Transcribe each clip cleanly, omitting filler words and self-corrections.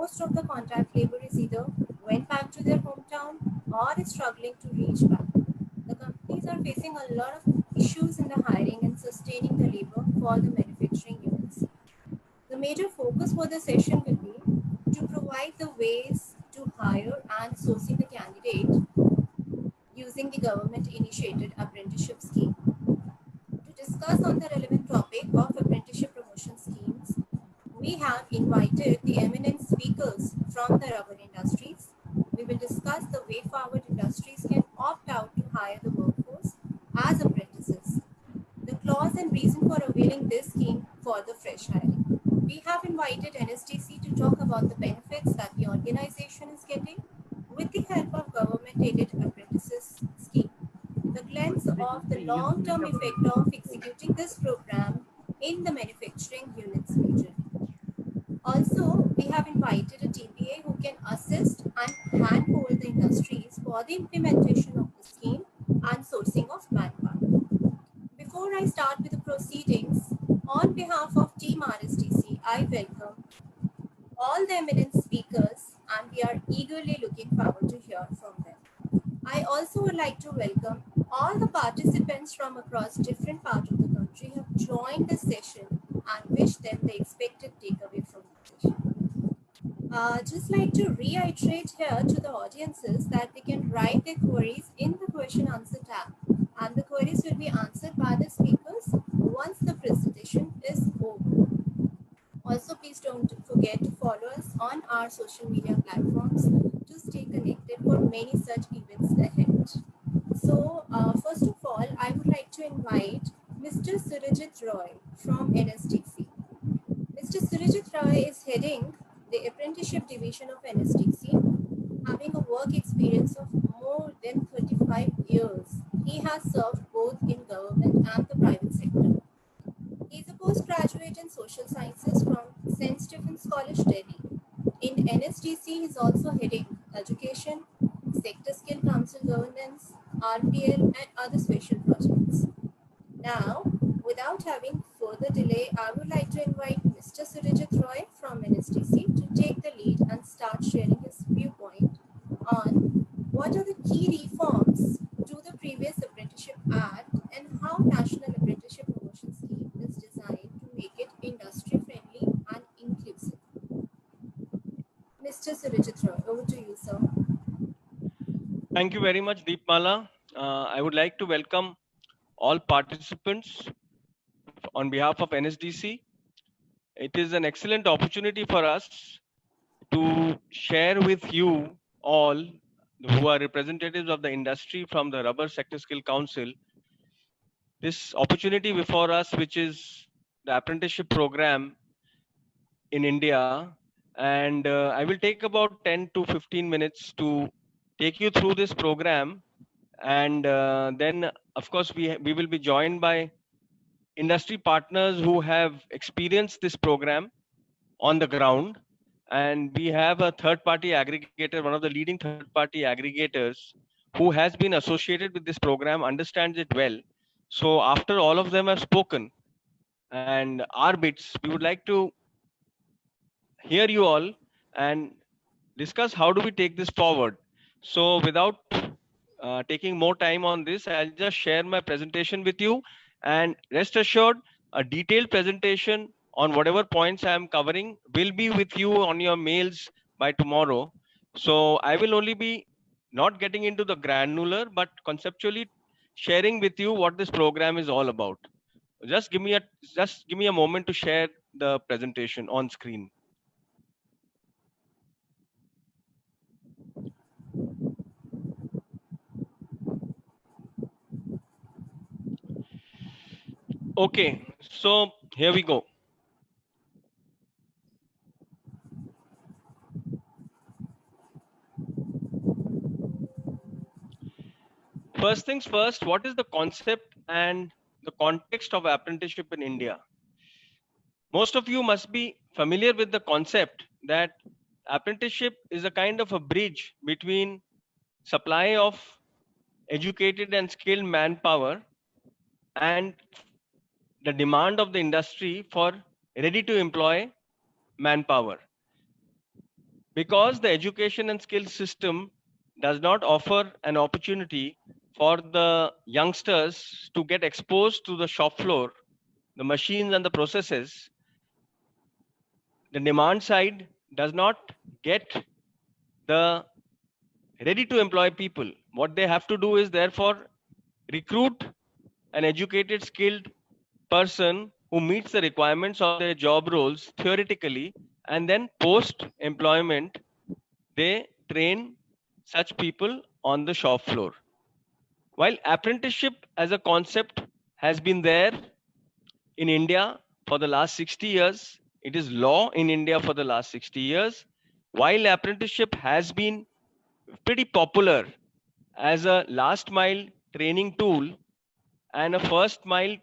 most of the contract labor is either went back to their hometown or is struggling to reach back. The companies are facing a lot of issues in the hiring and sustaining the labor for the manufacturing units. The major focus for the session will be to provide the ways to hire and sourcing the candidate using the government-initiated apprenticeship scheme. To discuss on the relevant topic of apprenticeship promotion schemes, we have invited the eminent speakers from the rubber industries. We will discuss the way forward industries can opt out to hire the workforce as apprentices, the clause and reason for availing this scheme for the fresh hiring. We have invited NSTC to talk about the benefits that the organization is getting with the help of government-aided apprentices scheme, the glance of the long-term effect of executing this program in the manufacturing units region. Also, we have invited a TPA who can assist and handhold the industries for the implementation of the scheme and sourcing of manpower. Before I start with the proceedings, on behalf of Team RSTC, I welcome all the eminent speakers and we are eagerly looking forward to hear from them. I also would like to welcome all the participants from across different parts of the country who have joined this session and wish them the expected takeaway from the session. Just like to reiterate here to the audiences that they can write their queries in the question answer tab and the queries will be answered by the speakers once the presentation is over. Also, please don't forget to follow us on our social media platforms to stay connected for many such events ahead. So, first of all, I would like to invite Mr. Surajit Roy from NSTC. Mr. Surajit Roy is heading the Apprenticeship Division of NSTC, having a work experience of more than 35 years. He has served both in government and the private sector. He is a postgraduate in social sciences from St. Stephen's College, Delhi. In NSTC, he is also heading education, sector skill council governance, RPL, and other special projects. Now, without having further delay, I would like to invite Mr. Surajit Roy from NSTC to take the lead and start sharing his viewpoint on what are the key reforms to the previous Apprenticeship Act and how National Apprenticeship Promotion Scheme is designed to make it industry-friendly and inclusive. Mr. Surajit Roy, over to you, sir. Thank you very much, Deepmala. I would like to welcome all participants on behalf of NSDC. It is an excellent opportunity for us to share with you all who are representatives of the industry from the Rubber Sector Skill Council this opportunity before us, which is the apprenticeship program in India. And I will take about 10 to 15 minutes to take you through this program. And then, of course, we will be joined by industry partners who have experienced this program on the ground. And we have a third-party aggregator, one of the leading third-party aggregators who has been associated with this program, understands it well. So after all of them have spoken and our bits, we would like to hear you all and discuss how do we take this forward. So without taking more time on this, I'll just share my presentation with you, and rest assured, a detailed presentation on whatever points I am covering will be with you on your mails by tomorrow. So I will only be not getting into the granular, but conceptually sharing with you what this program is all about. Just give me a moment to share the presentation on screen. Okay, so here we go. First things first, what is the concept and the context of apprenticeship in India? Most of you must be familiar with the concept that apprenticeship is a kind of a bridge between supply of educated and skilled manpower and the demand of the industry for ready to employ manpower. because the education and skill system does not offer an opportunity for the youngsters to get exposed to the shop floor, the machines and the processes. The demand side does not get the ready to employ people. What they have to do is therefore recruit an educated, skilled person who meets the requirements of their job roles theoretically, and then post employment, they train such people on the shop floor. While apprenticeship as a concept has been there in India for the last 60 years, it is law in India for the last 60 years. While apprenticeship has been pretty popular as a last mile training tool and a first mile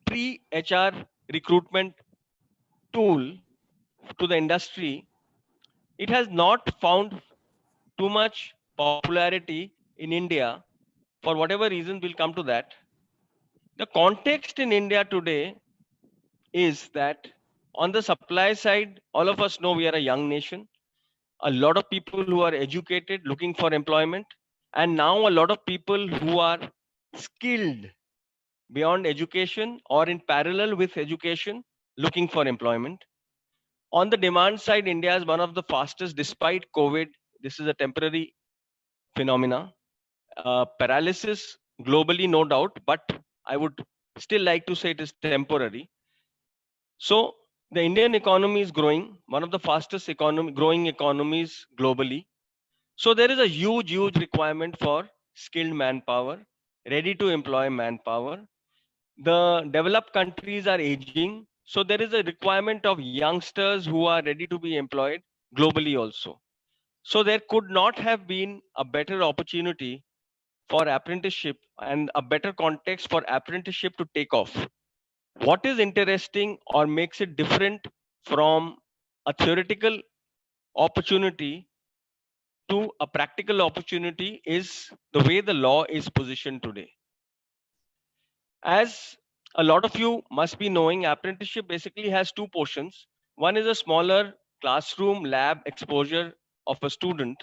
pre HR recruitment tool to the industry, it has not found too much popularity in India. For whatever reason, we'll come to that. The context in India today is that on the supply side, all of us know we are a young nation, a lot of people who are educated looking for employment, and now a lot of people who are skilled beyond education or in parallel with education looking for employment. On the demand side, India is one of the fastest despite COVID. This is a temporary phenomena. Paralysis globally, no doubt, but I would still like to say it is temporary. So the Indian economy is growing, one of the fastest growing economies globally. So there is a huge requirement for skilled manpower, ready to employ manpower. The developed countries are aging, so there is a requirement of youngsters who are ready to be employed globally also. So there could not have been a better opportunity for apprenticeship and a better context for apprenticeship to take off. What is interesting or makes it different from a theoretical opportunity to a practical opportunity is the way the law is positioned today. As a lot of you must be knowing, apprenticeship basically has two portions. One is a smaller classroom lab exposure of a student,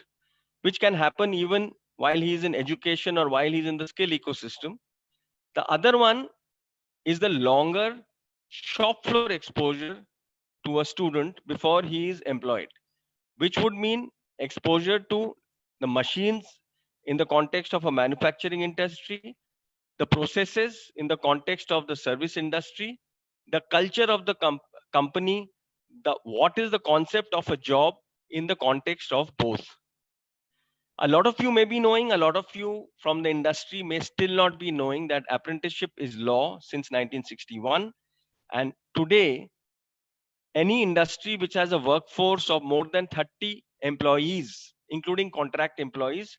which can happen even while he is in education or while he's in the skill ecosystem. The other one is the longer shop floor exposure to a student before he is employed, which would mean exposure to the machines in the context of a manufacturing industry, the processes in the context of the service industry, the culture of the company, the what is the concept of a job in the context of both. A lot of you may be knowing, a lot of you from the industry may still not be knowing that apprenticeship is law since 1961. And today, any industry which has a workforce of more than 30 employees, including contract employees,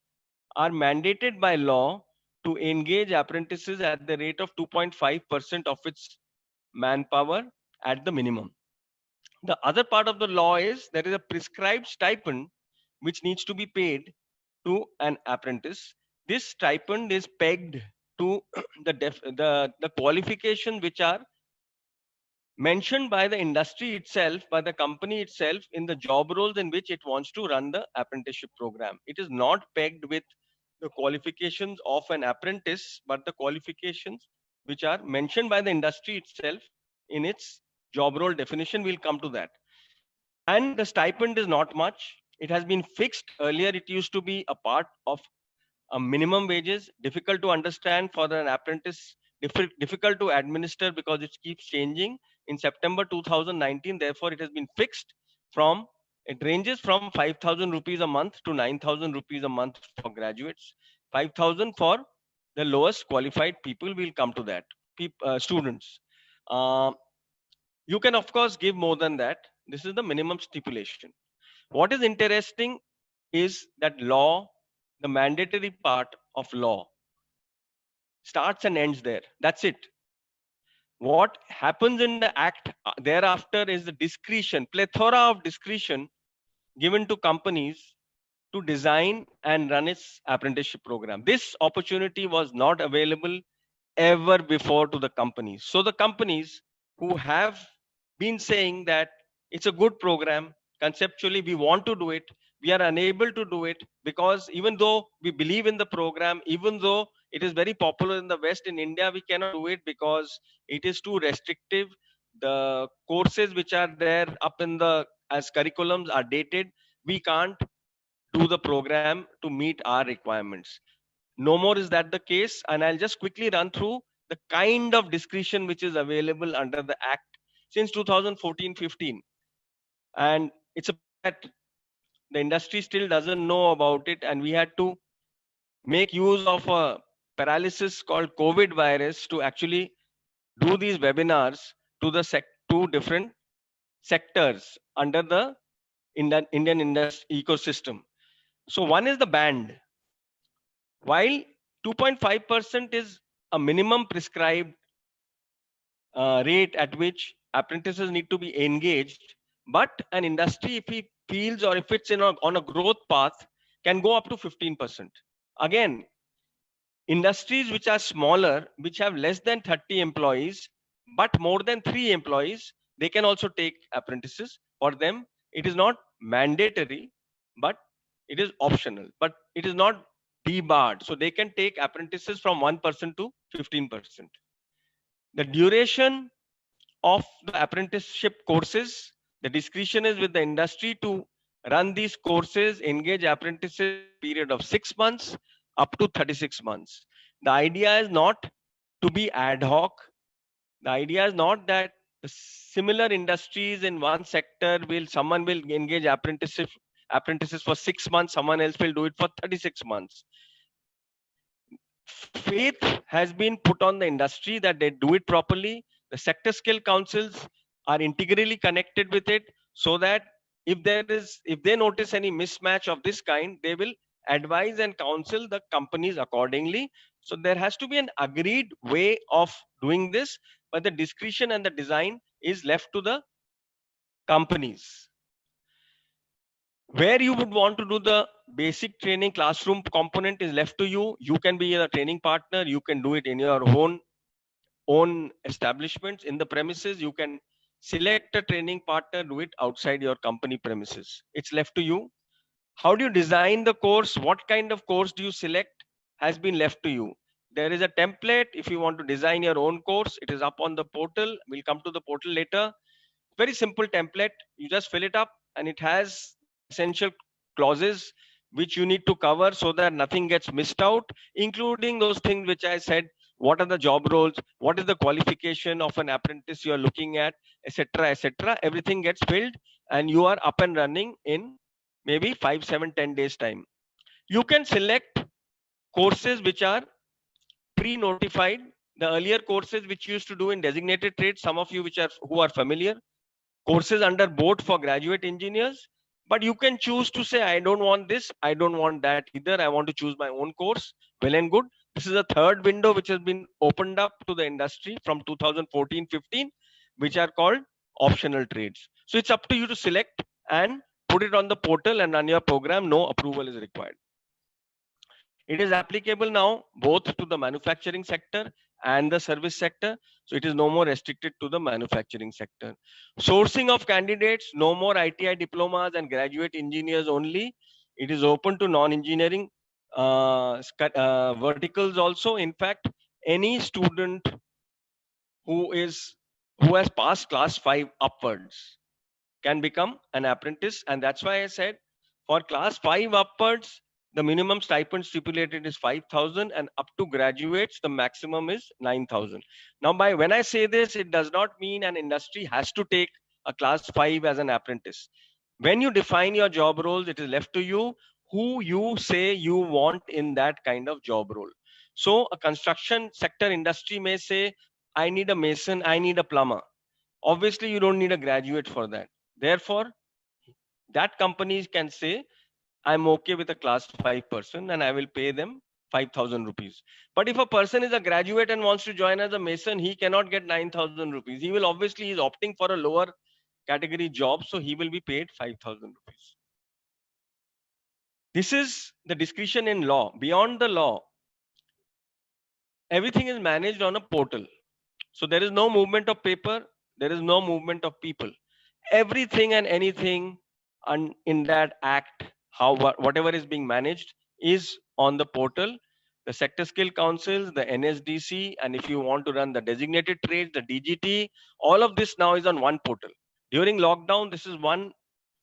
are mandated by law to engage apprentices at the rate of 2.5% of its manpower at the minimum. The other part of the law is there is a prescribed stipend which needs to be paid to an apprentice. This stipend is pegged to the qualification which are mentioned by the industry itself, by the company itself in the job roles in which it wants to run the apprenticeship program. It is not pegged with the qualifications of an apprentice, but the qualifications which are mentioned by the industry itself in its job role definition. We'll come to that. And the stipend is not much. It has been fixed. Earlier, it used to be a part of minimum wages, difficult to understand for an apprentice, difficult to administer because it keeps changing. In September 2019, therefore, it has been fixed from, it ranges from 5,000 rupees a month to 9,000 rupees a month for graduates, 5,000 for the lowest qualified people. We'll come to that. Students. Uh, you can, of course, give more than that. This is the minimum stipulation. What is interesting is that law, the mandatory part of law, starts and ends there. That's it. What happens in the act thereafter is the discretion, plethora of discretion given to companies to design and run its apprenticeship program. This opportunity was not available ever before to the companies. So the companies who have been saying that it's a good program, conceptually we want to do it, we are unable to do it because even though we believe in the program, even though it is very popular in the West, in India we cannot do it because it is too restrictive. The courses which are there up in the as curriculums are dated. We can't do the program to meet our requirements. No more is that the case, and I'll just quickly run through the kind of discretion which is available under the act since 2014-15. And it's a pity that the industry still doesn't know about it, and we had to make use of a paralysis called COVID virus to actually do these webinars to the to different sectors under the Indian industry ecosystem. So one is the band. While 2.5% is a minimum prescribed rate at which apprentices need to be engaged, but an industry, if he feels or if it's on a growth path, can go up to 15%. Again, industries which are smaller, which have less than 30 employees, but more than 3 employees, they can also take apprentices. For them, it is not mandatory, but it is optional, but it is not debarred. So they can take apprentices from 1% to 15%. The duration of the apprenticeship courses, the discretion is with the industry to run these courses, engage apprentices for a period of 6 months up to 36 months. The idea is not to be ad hoc. The idea is not that the similar industries in one sector someone will engage apprentices for 6 months, someone else will do it for 36 months. Faith has been put on the industry that they do it properly. The sector skill councils are integrally connected with it, so that if they notice any mismatch of this kind, they will advise and counsel the companies accordingly. So there has to be an agreed way of doing this, but the discretion and the design is left to the companies. Where you would want to do the basic training classroom component is left to you. You can be a training partner, you can do it in your own establishments in the premises. You can select a training partner, do it outside your company premises. It's left to you. How do you design the course? What kind of course do you select has been left to you. There is a template. If you want to design your own course, it is up on the portal. We'll come to the portal later. Very simple template. You just fill it up, and it has the essential clauses which you need to cover so that nothing gets missed out, including those things which I said. What are the job roles? What is the qualification of an apprentice you are looking at, etc., etc. Everything gets filled, and you are up and running in maybe 5, 7, 10 days time. You can select courses which are pre-notified. The earlier courses which you used to do in designated trades, some of you who are familiar, courses under board for graduate engineers. But you can choose to say, I don't want this, I don't want that either, I want to choose my own course. Well and good. This is a third window which has been opened up to the industry from 2014-15, which are called optional trades. So it's up to you to select and put it on the portal and run your program. No approval is required. It is applicable now both to the manufacturing sector and the service sector. So it is no more restricted to the manufacturing sector. Sourcing of candidates, no more ITI diplomas and graduate engineers only. It is open to non-engineering verticals also. In fact, any student who has passed class 5 upwards can become an apprentice. And that's why I said for class 5 upwards, the minimum stipend stipulated is 5,000, and up to graduates, the maximum is 9,000. Now, when I say this, it does not mean an industry has to take a class 5 as an apprentice. When you define your job roles, it is left to you who you say you want in that kind of job role. So a construction sector industry may say, I need a mason, I need a plumber. Obviously, you don't need a graduate for that. Therefore, that company can say, I'm okay with a class 5 person and I will pay them 5,000 rupees. But if a person is a graduate and wants to join as a mason, he cannot get 9,000 rupees. He's opting for a lower category job, so he will be paid 5,000 rupees. This is the discretion in law. Beyond the law, everything is managed on a portal. So there is no movement of paper, there is no movement of people. Everything and anything in that act, how whatever is being managed is on the portal. The sector skill councils, the NSDC, and if you want to run the designated trades, the DGT, all of this now is on one portal. During lockdown, this is one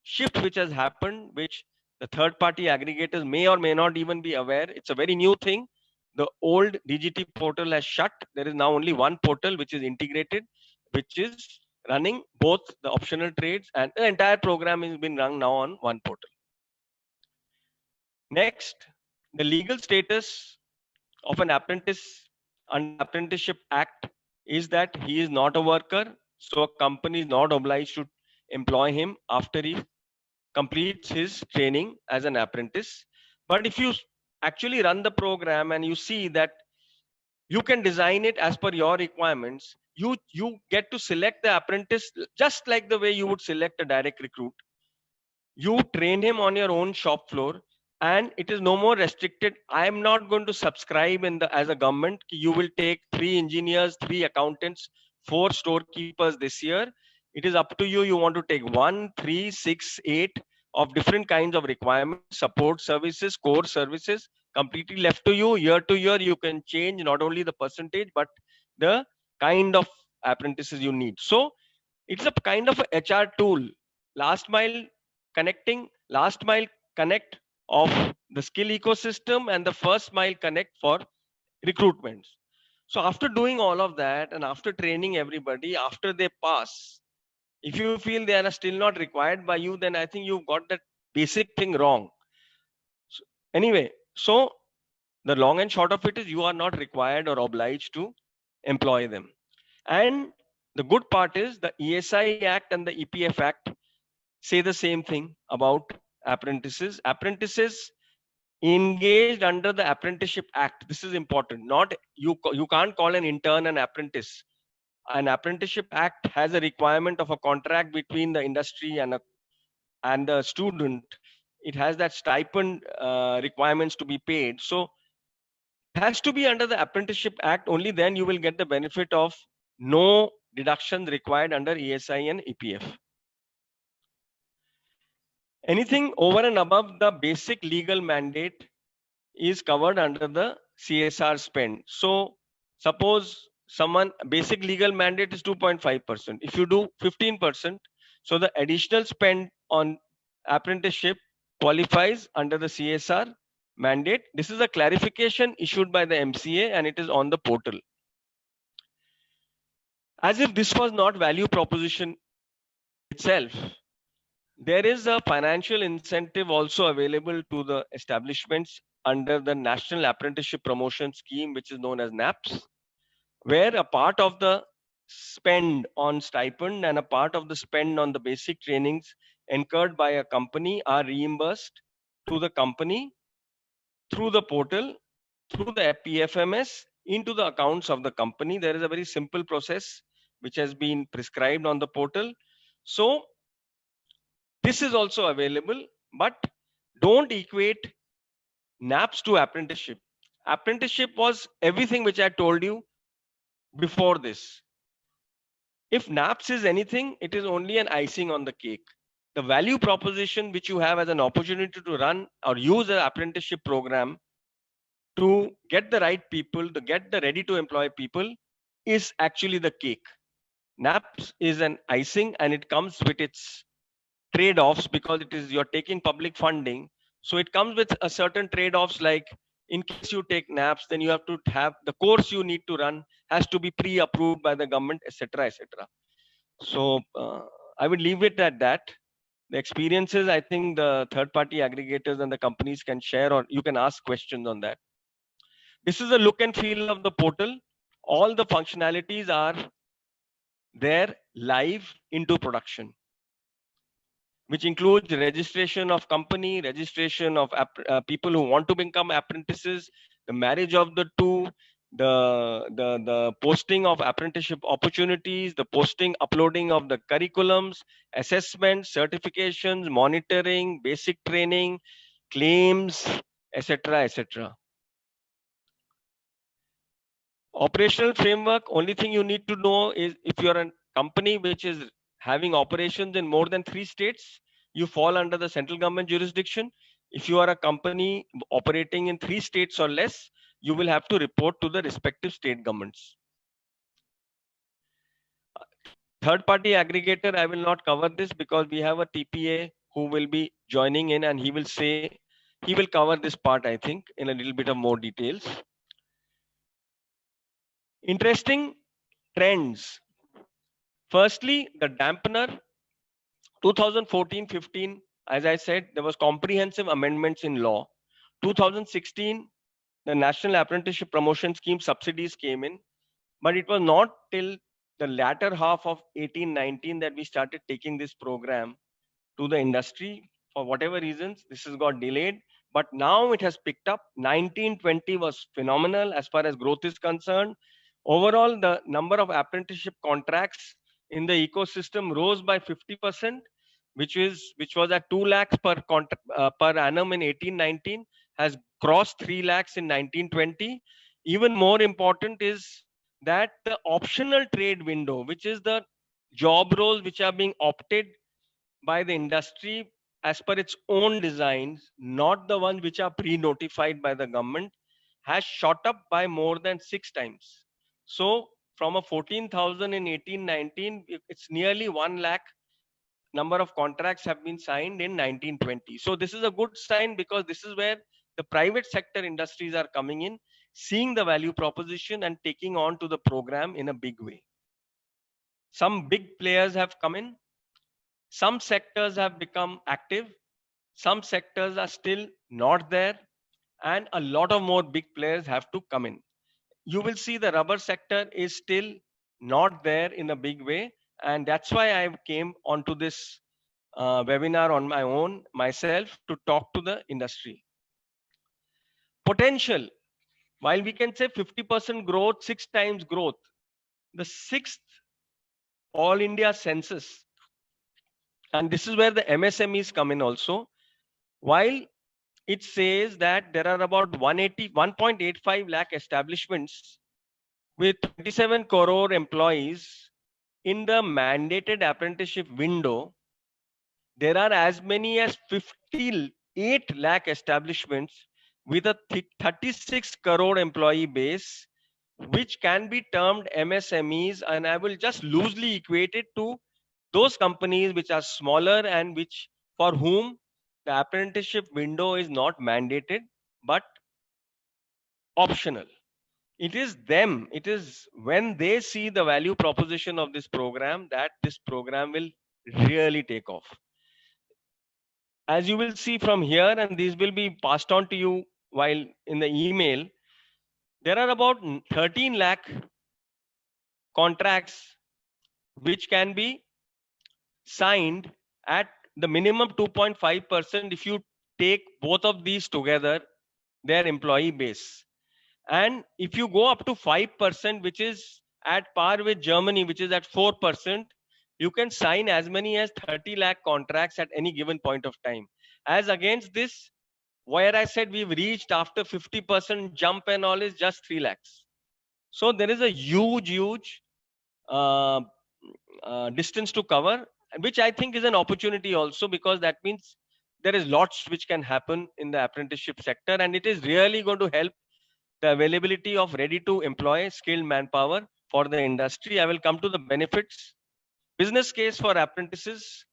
shift which has happened, which the third party aggregators may or may not even be aware. It's a very new thing. The old DGT portal has shut. There is now only one portal which is integrated, which is running both the optional trades, and the entire program has been run now on one portal. Next, the legal status of an apprentice under Apprenticeship Act is that he is not a worker, so a company is not obliged to employ him after he completes his training as an apprentice. But if you actually run the program and you see that you can design it as per your requirements, you get to select the apprentice just like the way you would select a direct recruit. You train him on your own shop floor, and it is no more restricted. I am not going to subscribe in the as a government you will take 3 engineers, 3 accountants, 4 storekeepers this year. It is up to you. You want to take 1, 3, 6, 8 of different kinds of requirements, support services, core services, completely left to you. Year to year you can change not only the percentage but the kind of apprentices you need. So it's a kind of a HR tool, last mile last mile connect of the skill ecosystem, and the first mile connect for recruitments. So after doing all of that and after training everybody, after they pass, if you feel they are still not required by you, then I think you've got that basic thing wrong. So, anyway, so the long and short of it is you are not required or obliged to employ them. And the good part is the ESI Act and the EPF Act say the same thing about apprentices. Apprentices engaged under the Apprenticeship Act. This is important. Not you can't call an intern an apprentice. An Apprenticeship Act has a requirement of a contract between the industry and the student. It has that stipend requirements to be paid. So it has to be under the Apprenticeship Act. Only then you will get the benefit of no deductions required under ESI and EPF. Anything over and above the basic legal mandate is covered under the CSR spend. So suppose someone basic legal mandate is 2.5%. If you do 15%, so the additional spend on apprenticeship qualifies under the CSR mandate. This is a clarification issued by the MCA and it is on the portal. As if this was not value proposition itself, there is a financial incentive also available to the establishments under the National Apprenticeship Promotion Scheme, which is known as NAPS, where a part of the spend on stipend and a part of the spend on the basic trainings incurred by a company are reimbursed to the company through the portal, through the PFMS, into the accounts of the company. There is a very simple process which has been prescribed on the portal. So this is also available, but don't equate NAPS to apprenticeship. Apprenticeship was everything which I told you before this. If NAPS is anything, it is only an icing on the cake. The value proposition which you have as an opportunity to run or use an apprenticeship program to get the right people, to get the ready to employ people, is actually the cake. NAPS is an icing and it comes with its trade-offs because it is you're taking public funding. So it comes with a certain trade-offs, like in case you take NAPS, then you have to have the course you need to run has to be pre-approved by the government, etc., etc. So I would leave it at that. The experiences, I think the third-party aggregators and the companies can share, or you can ask questions on that. This is the look and feel of the portal. All the functionalities are there live into production, which includes registration of company, registration of people who want to become apprentices, the marriage of the two, the posting of apprenticeship opportunities, the posting, uploading of the curriculums, assessments, certifications, monitoring, basic training, claims, etc., etc. Operational framework, only thing you need to know is if you're a company which is having operations in more than 3 states, you fall under the central government jurisdiction. If you are a company operating in 3 states or less, you will have to report to the respective state governments. Third party aggregator, I will not cover this because we have a TPA who will be joining in, and he will cover this part, I think, in a little bit of more details. Interesting trends. Firstly, the dampener. 2014-15, as I said, there was comprehensive amendments in law. 2016, the National Apprenticeship Promotion Scheme subsidies came in, but it was not till the latter half of 18-19 that we started taking this program to the industry. For whatever reasons, this has got delayed, but now it has picked up. 1920 was phenomenal as far as growth is concerned. Overall, the number of apprenticeship contracts in the ecosystem rose by 50%, which was at 2 lakhs per annum in 18-19, has crossed 3 lakhs in 1920. Even more important is that the optional trade window, which is the job roles which are being opted by the industry as per its own designs, not the ones which are pre-notified by the government, has shot up by more than 6 times. So from a 14,000 in 18-19, it's nearly 1 lakh number of contracts have been signed in 1920. So this is a good sign because this is where the private sector industries are coming in, seeing the value proposition and taking on to the program in a big way. Some big players have come in. Some sectors have become active. Some sectors are still not there. And a lot of more big players have to come in. You will see the rubber sector is still not there in a big way. And that's why I came onto this webinar on my own myself to talk to the industry. Potential. While we can say 50% growth, 6 times growth, the sixth All India census, and this is where the MSMEs come in also. While it says that there are about 1.85 lakh establishments with 27 crore employees in the mandated apprenticeship window, there are as many as 58 lakh establishments with a 36 crore employee base, which can be termed MSMEs, and I will just loosely equate it to those companies which are smaller and which for whom the apprenticeship window is not mandated but optional. It is them, it is when they see the value proposition of this program that this program will really take off. As you will see from here, and these will be passed on to you while in the email, there are about 13 lakh contracts which can be signed at the minimum 2.5% if you take both of these together, their employee base. And if you go up to 5%, which is at par with Germany, which is at 4%, you can sign as many as 30 lakh contracts at any given point of time. As against this, where I said we've reached after 50% jump and all is just 3 lakhs. So there is a huge uh, distance to cover, which I think is an opportunity also, because that means there is lots which can happen in the apprenticeship sector, and it is really going to help the availability of ready to employ skilled manpower for the industry. I will come to the benefits. Business case for apprentices.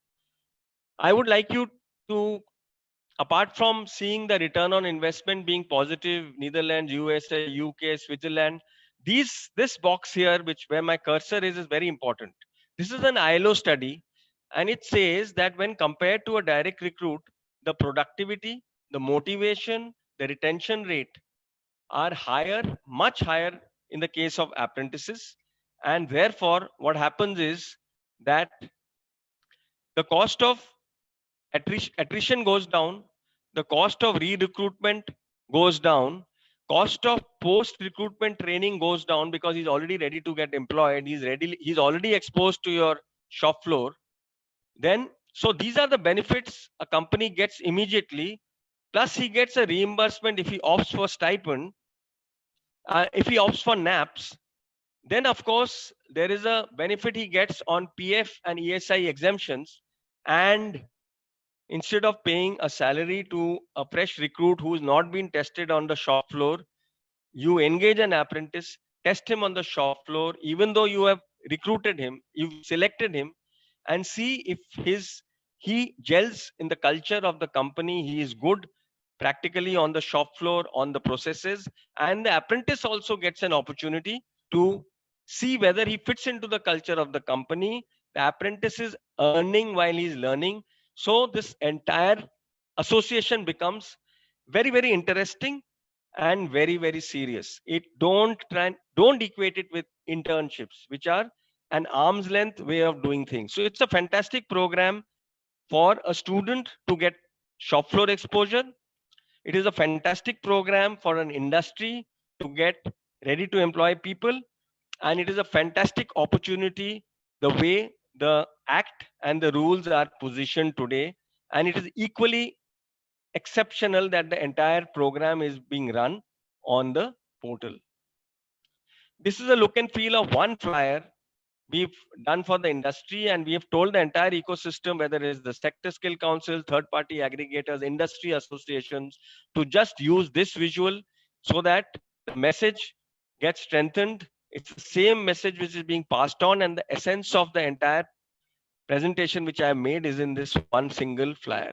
I would like you to, apart from seeing the return on investment being positive, Netherlands, USA, UK, Switzerland, this box here, which where my cursor is very important. This is an ILO study, and it says that when compared to a direct recruit, the productivity, the motivation, the retention rate are higher, much higher in the case of apprentices. And therefore, what happens is that the cost of attrition goes down, the cost of re-recruitment goes down, cost of post-recruitment training goes down because he's already ready to get employed, he's already exposed to your shop floor. Then, so these are the benefits a company gets immediately, plus he gets a reimbursement if he opts for stipend. If he opts for naps, then of course there is a benefit he gets on PF and ESI exemptions, and Instead of paying a salary to a fresh recruit who's not been tested on the shop floor, you engage an apprentice, test him on the shop floor, even though you have recruited him, you've selected him, and see if he gels in the culture of the company. He is good practically on the shop floor, on the processes, and the apprentice also gets an opportunity to see whether he fits into the culture of the company. The apprentice is earning while he's learning. So this entire association becomes very, very interesting and very, very serious. It don't equate it with internships, which are an arm's length way of doing things. So it's a fantastic program for a student to get shop floor exposure. It is a fantastic program for an industry to get ready to employ people, and it is a fantastic opportunity the way the act and the rules are positioned today. And it is equally exceptional that the entire program is being run on the portal. This is a look and feel of one flyer we've done for the industry, and we have told the entire ecosystem, whether it is the sector skill council, third party aggregators, industry associations, to just use this visual so that the message gets strengthened. It's the same message which is being passed on, and the essence of the entire presentation which I have made is in this one single flyer.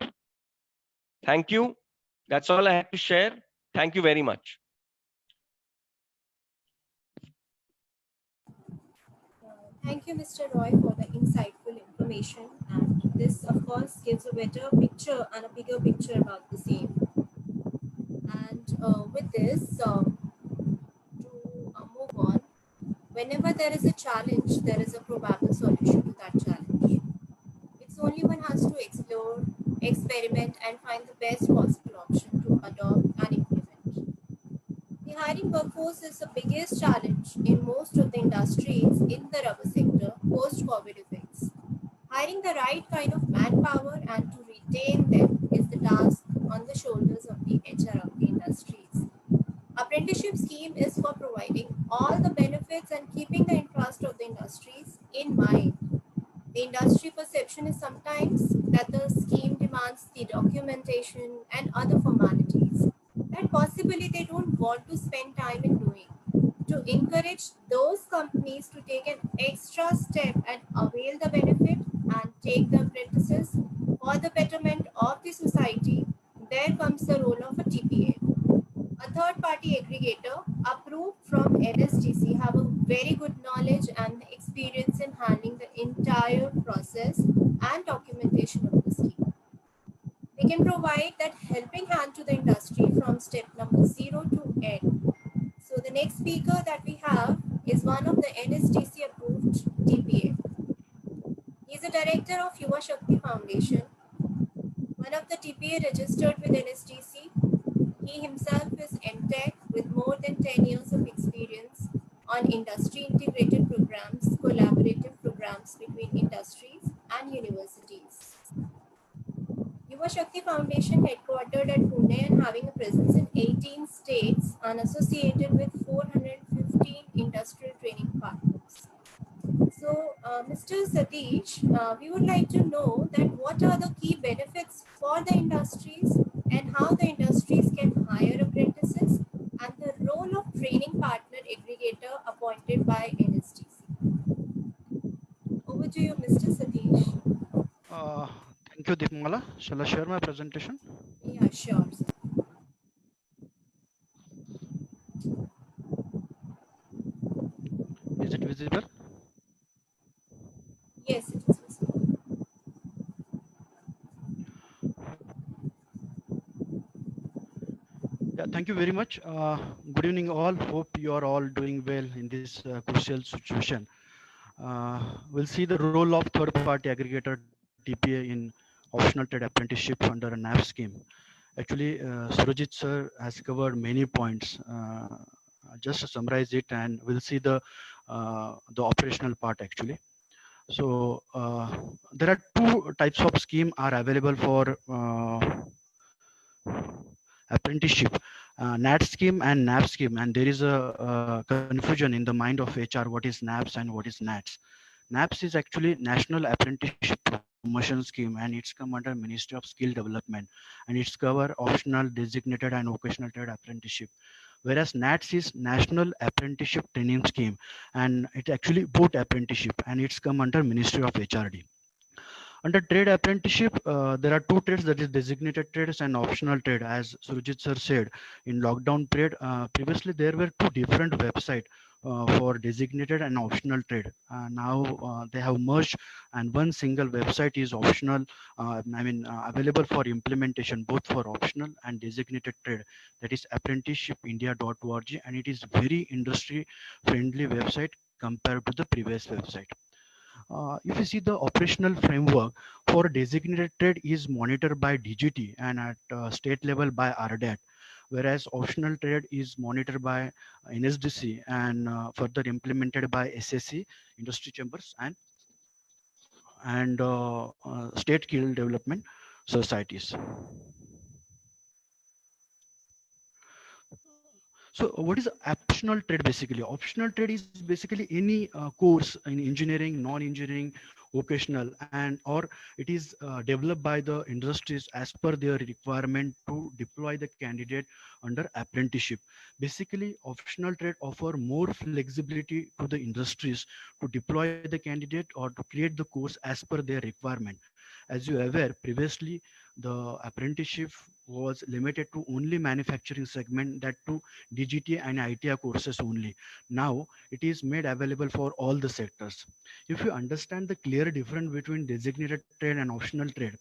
Thank you. That's all I had to share. Thank you very much. Thank you, Mr. Roy, for the insightful information. And this, of course, gives a better picture and a bigger picture about the same. And with this, to move on, whenever there is a challenge, there is a probable solution to that challenge. It's only one has to explore, experiment, and find the best possible option to adopt and implement. The hiring workforce is the biggest challenge in most of the industries in the rubber sector post-COVID effects. Hiring the right kind of manpower and to retain them is the task on the shoulders of the HR of the industries. Apprenticeship scheme is for providing all the benefits and keeping the interest of the industries in mind. The industry perception is sometimes that the scheme demands the documentation and other formalities that possibly they don't want to spend time in doing. To encourage those companies to take an extra step and avail the benefit and take the apprentices for the betterment of the society, there comes the role of a TPA. A third-party aggregator approved from NSDC have a very good knowledge and experience in handling the entire process and documentation of the scheme. They can provide that helping hand to the industry from step number 0 to end. So the next speaker that we have is one of the NSDC approved TPA. He is a director of Yuva Shakti Foundation, one of the TPA registered with NSDC. He himself is MTech with more than 10 years of experience on industry integrated programs, collaborative programs between industries and universities. Yuva Shakti Foundation headquartered at Pune and having a presence in 18 states and associated with 415 industrial training partners. So, Mr. Satish, we would like to know that what are the key benefits for the industries and how the industries can hire apprentices and the role of training partner aggregator appointed by NSTC. Over to you, Mr. Satish. Uh, Thank you, Deepmala. Shall I share my presentation? Yeah, sure. Is it visible? Yes, it is visible. Yeah, thank you very much. Good evening, all. Hope you are all doing well in this crucial situation. We'll see the role of third-party aggregator TPA in optional trade apprenticeship under a NAP scheme. Actually, Surajit sir has covered many points. Just to summarize it, and we'll see the operational part actually. So there are two types of scheme are available for apprenticeship, NAT scheme and NAP scheme, and there is a confusion in the mind of HR what is NAPS and what is NATS. NAPS is actually National Apprenticeship Promotion Scheme, promotion scheme, and it's come under Ministry of Skill Development, and it's cover optional, designated, and vocational trade apprenticeship. Whereas NATS is National Apprenticeship Training Scheme, and it actually both apprenticeship, and it's come under Ministry of HRD. Under trade apprenticeship, there are two trades, that is designated trades and optional trade. As Surjit sir said, in lockdown period, previously there were two different websites for designated and optional trade. Now they have merged, and one single website is optional. Available for implementation both for optional and designated trade. That is apprenticeshipindia.org, and it is very industry friendly website compared to the previous website. If you see the operational framework for designated trade is monitored by DGT and at state level by RDAT, whereas optional trade is monitored by NSDC and further implemented by SSC, industry chambers, and state skill development societies. So what is optional trade basically? Optional trade is basically any course in engineering, non-engineering, vocational, and or it is developed by the industries as per their requirement to deploy the candidate under apprenticeship. Basically, optional trade offer more flexibility to the industries to deploy the candidate or to create the course as per their requirement. As you are aware, previously the apprenticeship was limited to only manufacturing segment, that to DGT and ITI courses only. Now it is made available for all the sectors. If you understand the clear difference between designated trade and optional trade,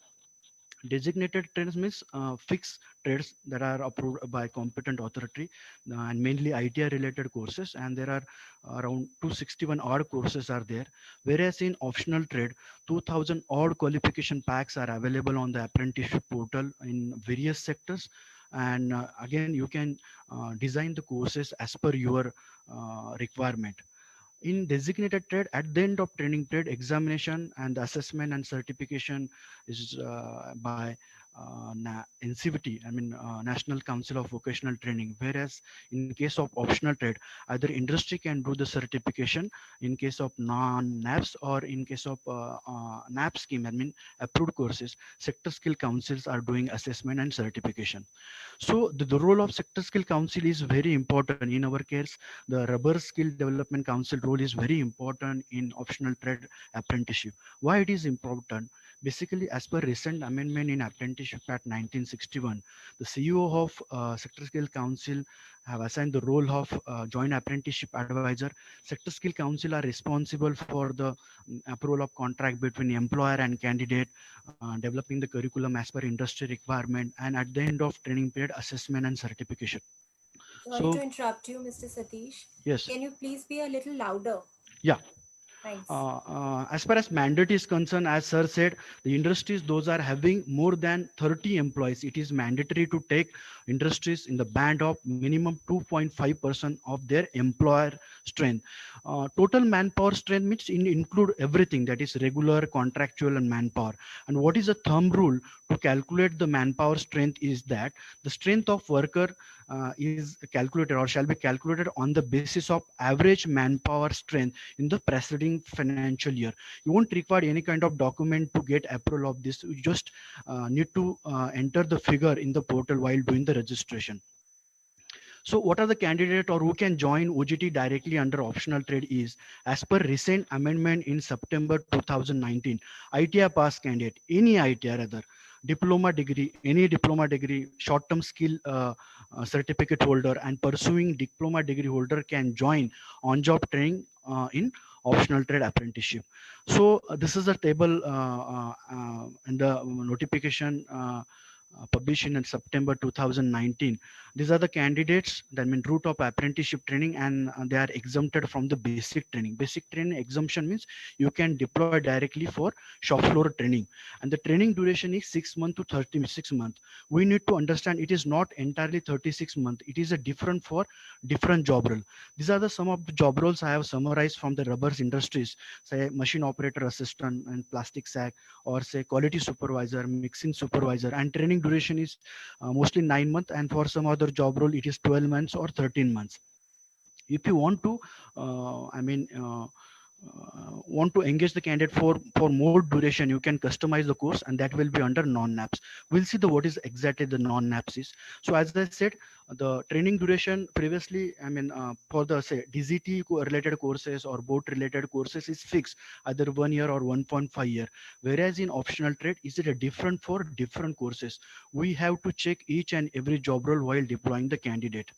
designated trades means fixed trades that are approved by competent authority, and mainly ITI related courses, and there are around 261 odd courses are there. Whereas in optional trade, 2000 odd qualification packs are available on the apprenticeship portal in various sectors, and again you can design the courses as per your requirement. In designated trade, at the end of training period, examination and assessment and certification is by NCVT, National Council of Vocational Training. Whereas in case of optional trade, either industry can do the certification in case of non-NAPS, or in case of NAP scheme, approved courses, sector skill councils are doing assessment and certification. So the role of sector skill council is very important. In our case, the rubber skill development council role is very important in optional trade apprenticeship. Why it is important? Basically, as per recent amendment in Apprenticeship Act 1961, the CEO of sector skill council have assigned the role of joint apprenticeship advisor. Sector skill council are responsible for the approval of contract between employer and candidate, developing the curriculum as per industry requirement, and at the end of training period, assessment and certification. Sorry to So interrupt you, Mr. Satish. yes, Can you please be a little louder? yeah. Thanks. As far as mandate is concerned, as sir said, the industries, those are having more than 30 employees. It is mandatory to take industries in the band of minimum 2.5% of their employer strength. Total manpower strength means include everything, that is regular, contractual, and manpower. And what is a thumb rule to calculate the manpower strength is that the strength of worker is calculated or shall be calculated on the basis of average manpower strength in the preceding financial year. You won't require any kind of document to get approval of this. You just need to enter the figure in the portal while doing the registration. So what are the candidate or who can join OGT directly under optional trade is, as per recent amendment in September 2019, ITI pass candidate, any ITI rather, diploma degree, any diploma degree, short-term skill certificate holder, and pursuing diploma degree holder can join on-job training in optional trade apprenticeship. So this is a table and the notification published in September 2019. These are the candidates that mean route of apprenticeship training, and they are exempted from the basic training. Basic training exemption means you can deploy directly for shop floor training, and the training duration is 6 months to 36 months. We need to understand it is not entirely 36 months. It is a different for different job role. These are the some of the job roles I have summarized from the rubbers industries, say machine operator assistant and plastic sack, or say quality supervisor, mixing supervisor, and training duration is mostly 9 months, and for some other job role it is 12 months or 13 months. If you want to want to engage the candidate for more duration, you can customize the course, and that will be under non-naps. We'll see the what is exactly the non-naps is. So as I said, the training duration previously, I mean, for the say DZT related courses or boat related courses is fixed, either 1 year or 1.5 year. Whereas in optional trade, is it a different for different courses? We have to check each and every job role while deploying the candidate.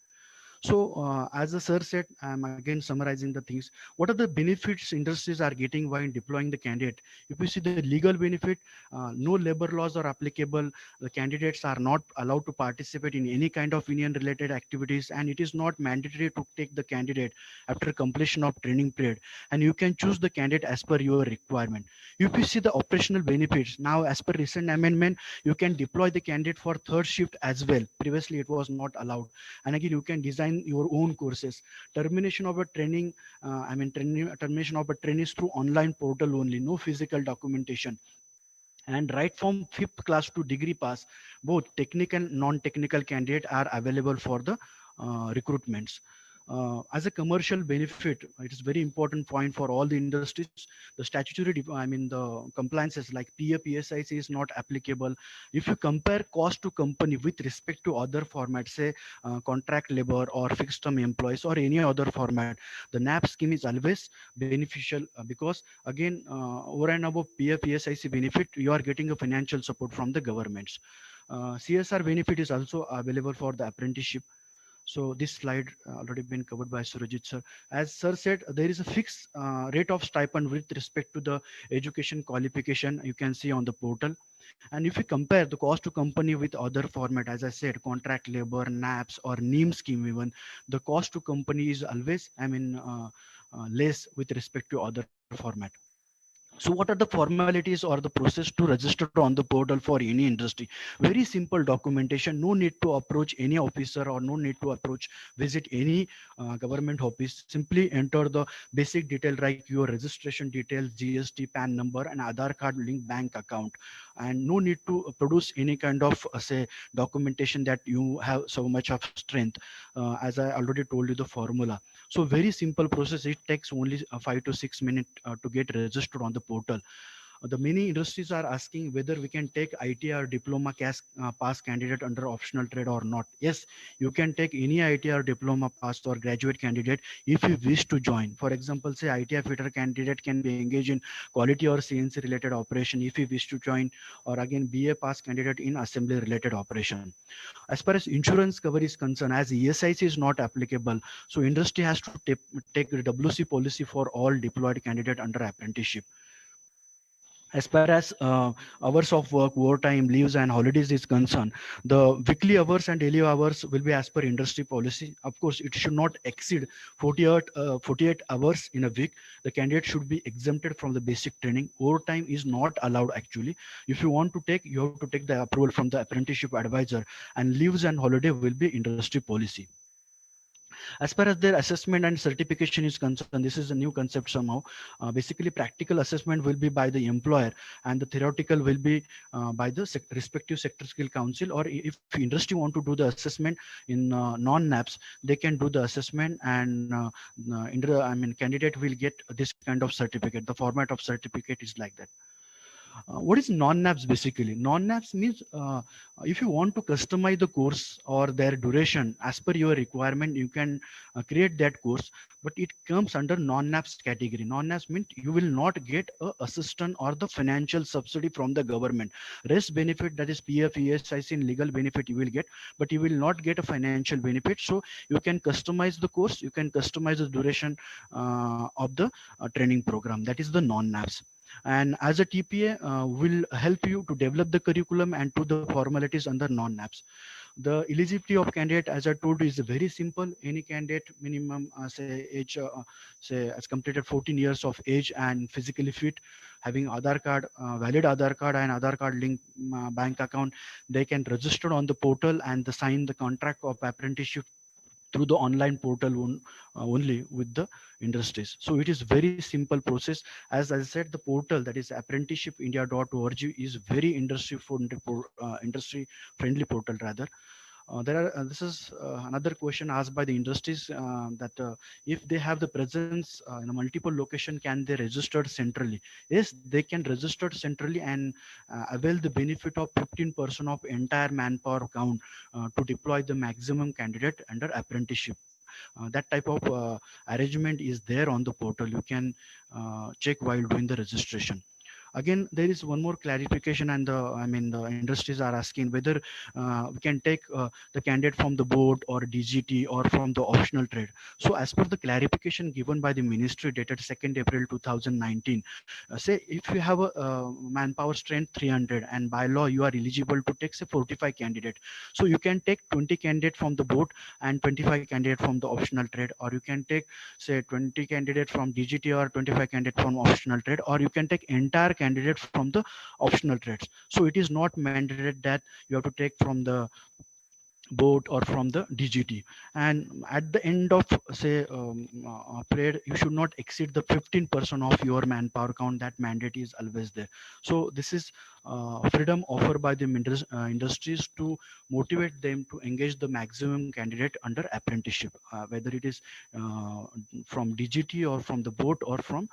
So, as the sir said, I'm again summarizing the things. What are the benefits industries are getting while deploying the candidate? If you see the legal benefit, no labor laws are applicable. The candidates are not allowed to participate in any kind of union-related activities, and it is not mandatory to take the candidate after completion of training period. And you can choose the candidate as per your requirement. If you see the operational benefits, now as per recent amendment, you can deploy the candidate for third shift as well. Previously, it was not allowed. And again, you can design your own courses. Termination of a training, termination of a training is through online portal only, no physical documentation. And right from fifth class to degree pass, both technical and non-technical candidate are available for the recruitments. As a commercial benefit, it is very important point for all the industries. The statutory, I mean, the compliances like PA, PSIC is not applicable. If you compare cost to company with respect to other formats, say contract labor or fixed term employees or any other format, the NAP scheme is always beneficial because again, over and above PA, PSIC benefit, you are getting a financial support from the governments. CSR benefit is also available for the apprenticeship. So this slide already been covered by Surajit sir. As sir said, there is a fixed rate of stipend with respect to the education qualification you can see on the portal. And if you compare the cost to company with other format, as I said, contract labor, NAPS or NEEM scheme even, the cost to company is always, less with respect to other format. So what are the formalities or the process to register on the portal for any industry? Very simple documentation, no need to approach any officer or no need to approach visit any government office. Simply enter the basic detail like your registration details, GST, PAN number and Aadhaar card link bank account. And no need to produce any kind of say documentation that you have so much of strength. As I already told you the formula. So very simple process. It takes only 5 to 6 minutes to get registered on the portal. The many industries are asking whether we can take IT or diploma pass candidate under optional trade or not. Yes, you can take any IT or diploma pass or graduate candidate if you wish to join. For example, say IT fitter candidate can be engaged in quality or CNC related operation if you wish to join, or again BA pass candidate in assembly related operation. As far as insurance cover is concerned, as ESIC is not applicable, so industry has to take the WC policy for all deployed candidate under apprenticeship. As far as hours of work, overtime, leaves and holidays is concerned, the weekly hours and daily hours will be as per industry policy. Of course, it should not exceed 48 hours in a week. The candidate should be exempted from the basic training. Overtime is not allowed actually. If you want to take, you have to take the approval from the apprenticeship advisor, and leaves and holiday will be industry policy. As far as their assessment and certification is concerned, this is a new concept somehow. Basically, practical assessment will be by the employer, and the theoretical will be by the respective sector skill council. Or if industry want to do the assessment in non-NAPS, they can do the assessment, and candidate will get this kind of certificate. The format of certificate is like that. What is non-naps basically? Non-naps means if you want to customize the course or their duration as per your requirement, you can create that course, but it comes under non-naps category. Non-naps means you will not get a assistance or the financial subsidy from the government. Rest benefit, that is PF, ESIC and legal benefit you will get, but you will not get a financial benefit. So you can customize the course, you can customize the duration of the training program. That is the non-naps. And as a TPA will help you to develop the curriculum and to the formalities under non-NAPS. The eligibility of candidate, as I told you, is very simple. Any candidate minimum say age say has completed 14 years of age and physically fit, having Aadhaar card, valid Aadhaar card and Aadhaar card link bank account, they can register on the portal and sign the contract of apprenticeship through the online portal only with the industries. So it is very simple process. As I said, the portal, that is apprenticeshipindia.org, is very industry friendly portal rather. This is another question asked by the industries that if they have the presence in a multiple location, can they register centrally? Yes, they can register centrally and avail the benefit of 15% of entire manpower count to deploy the maximum candidate under apprenticeship. That type of arrangement is there on the portal. You can check while doing the registration. Again, there is one more clarification, and the industries are asking whether we can take the candidate from the board or DGT or from the optional trade. So as per the clarification given by the ministry dated 2nd April 2019, say if you have a manpower strength 300 and by law you are eligible to take say 45 candidate, so you can take 20 candidate from the board and 25 candidate from the optional trade, or you can take say 20 candidate from DGT or 25 candidate from optional trade, or you can take entire candidate from the optional trades. So it is not mandated that you have to take from the board or from the DGT. And at the end of say period, you should not exceed the 15% of your manpower count. That mandate is always there. So this is freedom offered by the industries to motivate them to engage the maximum candidate under apprenticeship, whether it is uh, from DGT or from the board or from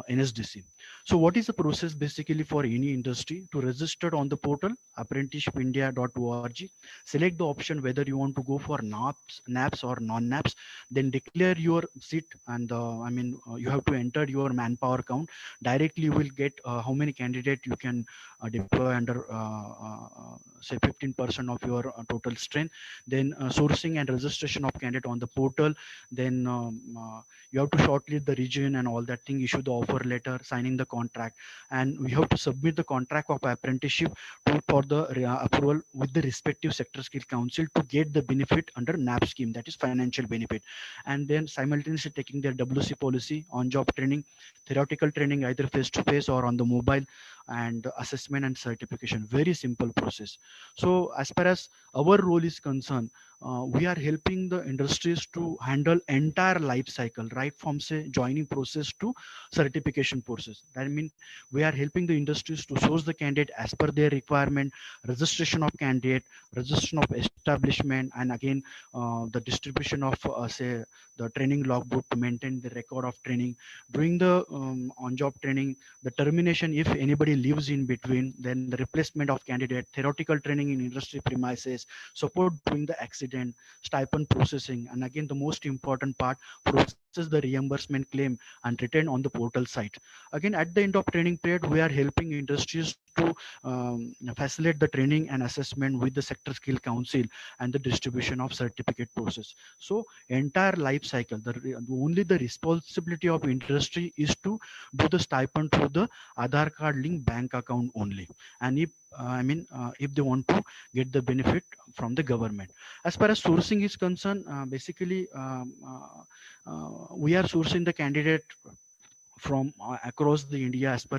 NSDC. So what is the process basically for any industry to register on the portal apprenticeshipindia.org? Select the option whether you want to go for NAPS or non-NAPS, then declare your seat, and you have to enter your manpower count. Directly you will get how many candidate you can deploy under say 15% of your total strength. Then sourcing and registration of candidate on the portal. Then you have to shortlist the region and all that thing, issue the offer letter, signing the contract, and we have to submit the contract of apprenticeship for the approval with the respective sector skill council to get the benefit under NAP scheme, that is financial benefit. And then simultaneously taking their WC policy, on job training, theoretical training either face to face or on the mobile, and assessment and certification. Very simple process. So as far as our role is concerned, we are helping the industries to handle entire life cycle, right from say joining process to certification process. That means we are helping the industries to source the candidate as per their requirement, registration of candidate, registration of establishment, and again the distribution of say the training logbook to maintain the record of training, during the on-job training, the termination if anybody leaves in between, then the replacement of candidate, theoretical training in industry premises, support during the accident, stipend processing, and again the most important part, process the reimbursement claim and return on the portal site. Again, at the end of training period, we are helping industries to facilitate the training and assessment with the sector skill council and the distribution of certificate process. So entire life cycle, only the responsibility of industry is to do the stipend through the Aadhaar card link bank account only. And if they want to get the benefit from the government. As far as sourcing is concerned, basically we are sourcing the candidate from across the India as per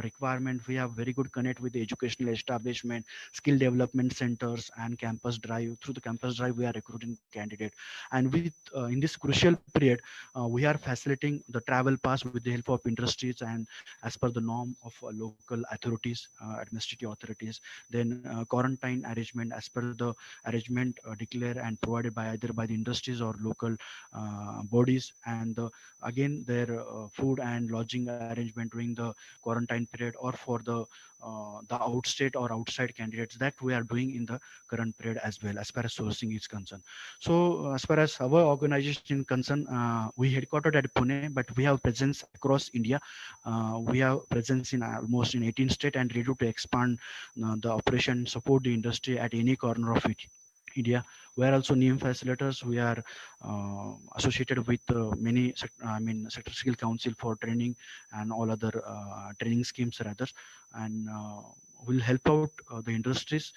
requirement. We have very good connect with the educational establishment, skill development centers, and campus drive. Through the campus drive, we are recruiting candidate, and with in this crucial period, we are facilitating the travel pass with the help of industries and as per the norm of local authorities, administrative authorities. Then quarantine arrangement as per the arrangement declared and provided by either by the industries or local bodies, and again their food and lodging arrangement during the quarantine period, or for the outstate or outside candidates, that we are doing in the current period as well, as far as sourcing is concerned. So as far as our organization is concerned, we headquartered at Pune, but we have presence across India. We have presence in almost in 18 states and ready to expand the operation, support the industry at any corner of it. India. We are also NEEM facilitators. We are associated with many sector skill council for training and all other training schemes rather, and will help out the industries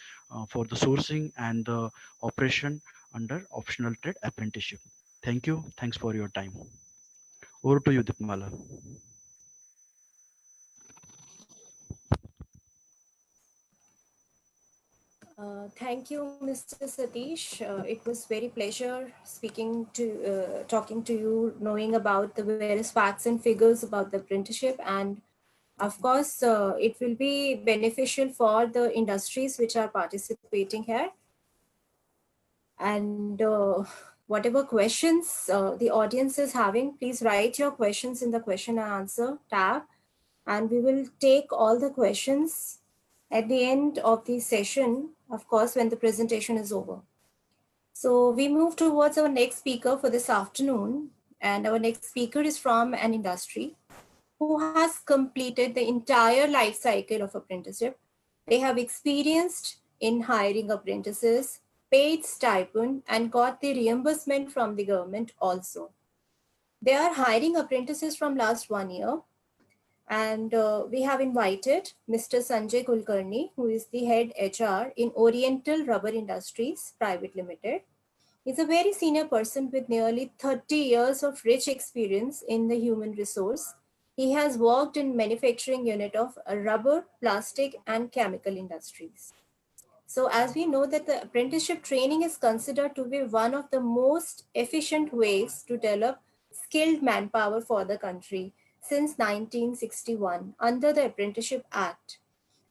for the sourcing and the operation under optional trade apprenticeship. Thank you. Thanks for your time. Over to you, Dipmala. Thank you, Mr. Satish. It was very pleasure talking to you, knowing about the various facts and figures about the apprenticeship, and of course, it will be beneficial for the industries which are participating here. And whatever questions the audience is having, please write your questions in the question and answer tab, and we will take all the questions at the end of the session, of course, when the presentation is over. So we move towards our next speaker for this afternoon, and our next speaker is from an industry who has completed the entire life cycle of apprenticeship. They have experienced in hiring apprentices, paid stipend, and got the reimbursement from the government also. They are hiring apprentices from last 1 year, and we have invited Mr. Sanjay Kulkarni, who is the head HR in Oriental Rubber Industries Private Limited. He's a very senior person with nearly 30 years of rich experience in the human resource. He has worked in manufacturing unit of rubber, plastic and chemical industries. So as we know that the apprenticeship training is considered to be one of the most efficient ways to develop skilled manpower for the country since 1961 under the Apprenticeship Act.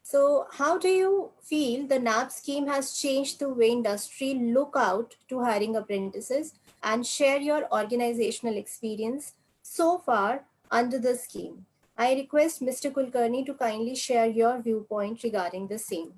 So, how do you feel the NAP scheme has changed the way industry look out to hiring apprentices, and share your organizational experience so far under the scheme? I request Mr. Kulkarni to kindly share your viewpoint regarding the same.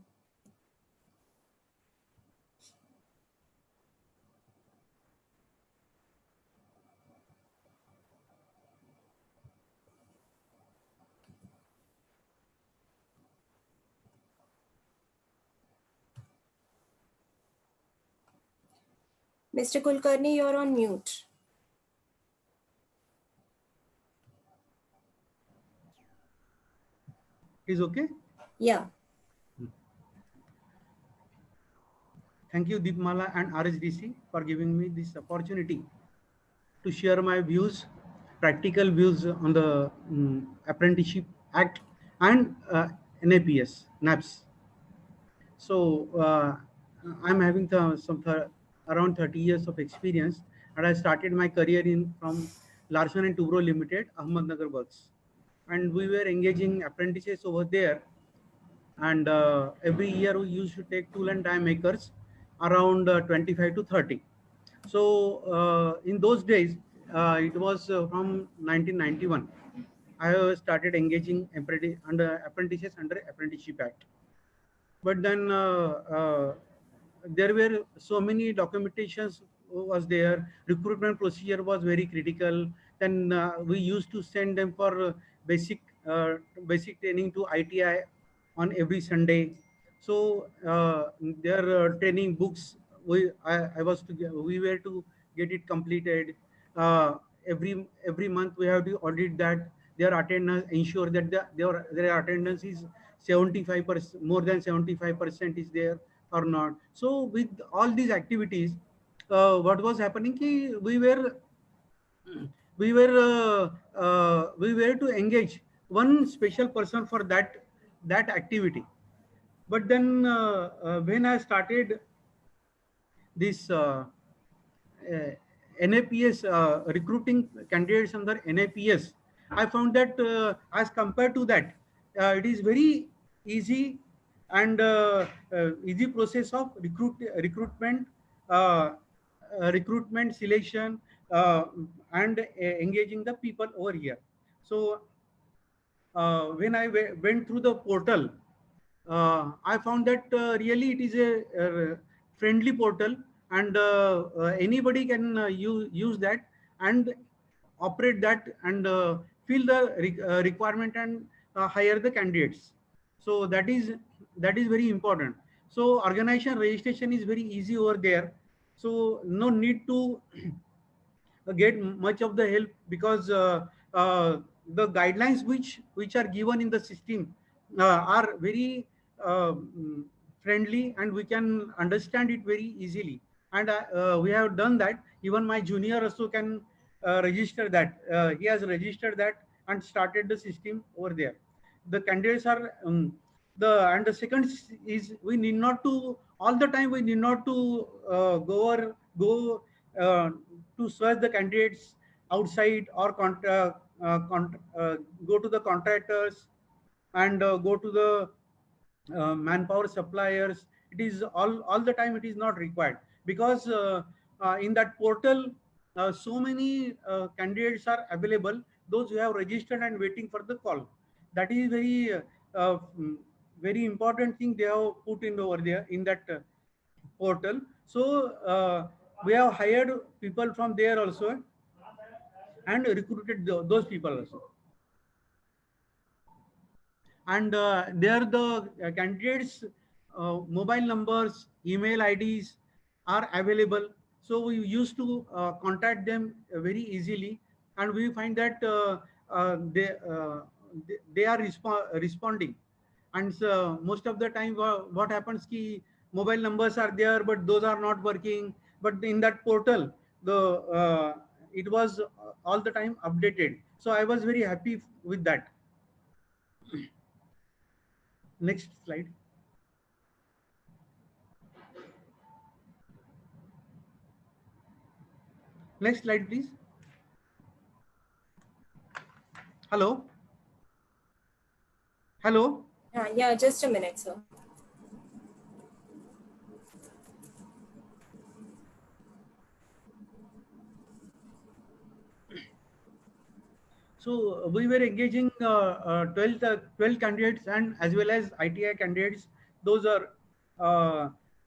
Mr. Kulkarni, you're on mute. Is okay? Yeah. Thank you, Deepmala and RSDC, for giving me this opportunity to share my views, practical views on the Apprenticeship Act and NAPS. So I'm having around 30 years of experience, and I started my career in from Larsen and Toubro Limited, Ahmednagar Works, and we were engaging apprentices over there. And every year we used to take tool and die makers around 25 to 30. So in those days, it was from 1991, I have started engaging apprentices under Apprenticeship Act. But then there were so many documentations was there. Recruitment procedure was very critical. Then we used to send them for basic basic training to ITI on every Sunday. So their training books, I was to we were to get it completed. uh, every month we have to audit that their attendance, ensure that their attendance is 75%, more than 75% is there or not. So with all these activities, what was happening ki we were to engage one special person for that activity. But then when I started this uh, NAPS, recruiting candidates under NAPS, I found that as compared to that, it is very easy and easy process of recruitment, uh, recruitment, selection, and engaging the people over here. So when I went through the portal, I found that really it is a friendly portal, and anybody can use that and operate that and fill the requirement and hire the candidates. So that is very important. So organization registration is very easy over there. So no need to get much of the help, because the guidelines which are given in the system are very friendly, and we can understand it very easily. And we have done that. Even my junior also can register that. He has registered that and started the system over there. The candidates are the second is we need not to all the time, we need not to go uh, to search the candidates outside, or go to the contractors and go to the manpower suppliers. it is all the time it is not required, because in that portal so many candidates are available, those who have registered and waiting for the call. That is uh, mm, very important thing they have put in over there in that portal. So we have hired people from there also and recruited those people also. And there the candidates mobile numbers, email IDs are available, so we used to contact them very easily, and we find that they are responding. And most of the time what happens ki mobile numbers are there but those are not working, but in that portal the it was all the time updated, so I was very happy with that. Next slide. Next slide, please. Hello. Hello. Yeah, just a minute, sir. So we were engaging 12 candidates and as well as ITI candidates. Those are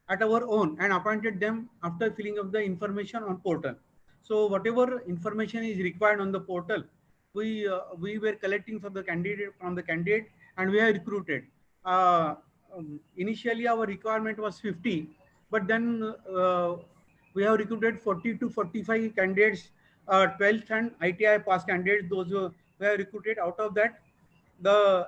at our own and appointed them after filling up the information on portal. So whatever information is required on the portal, we were collecting from the candidate and we have recruited. Initially our requirement was 50, but then we have recruited 40 to 45 candidates, 12th and ITI pass candidates, those who were recruited. Out of that, the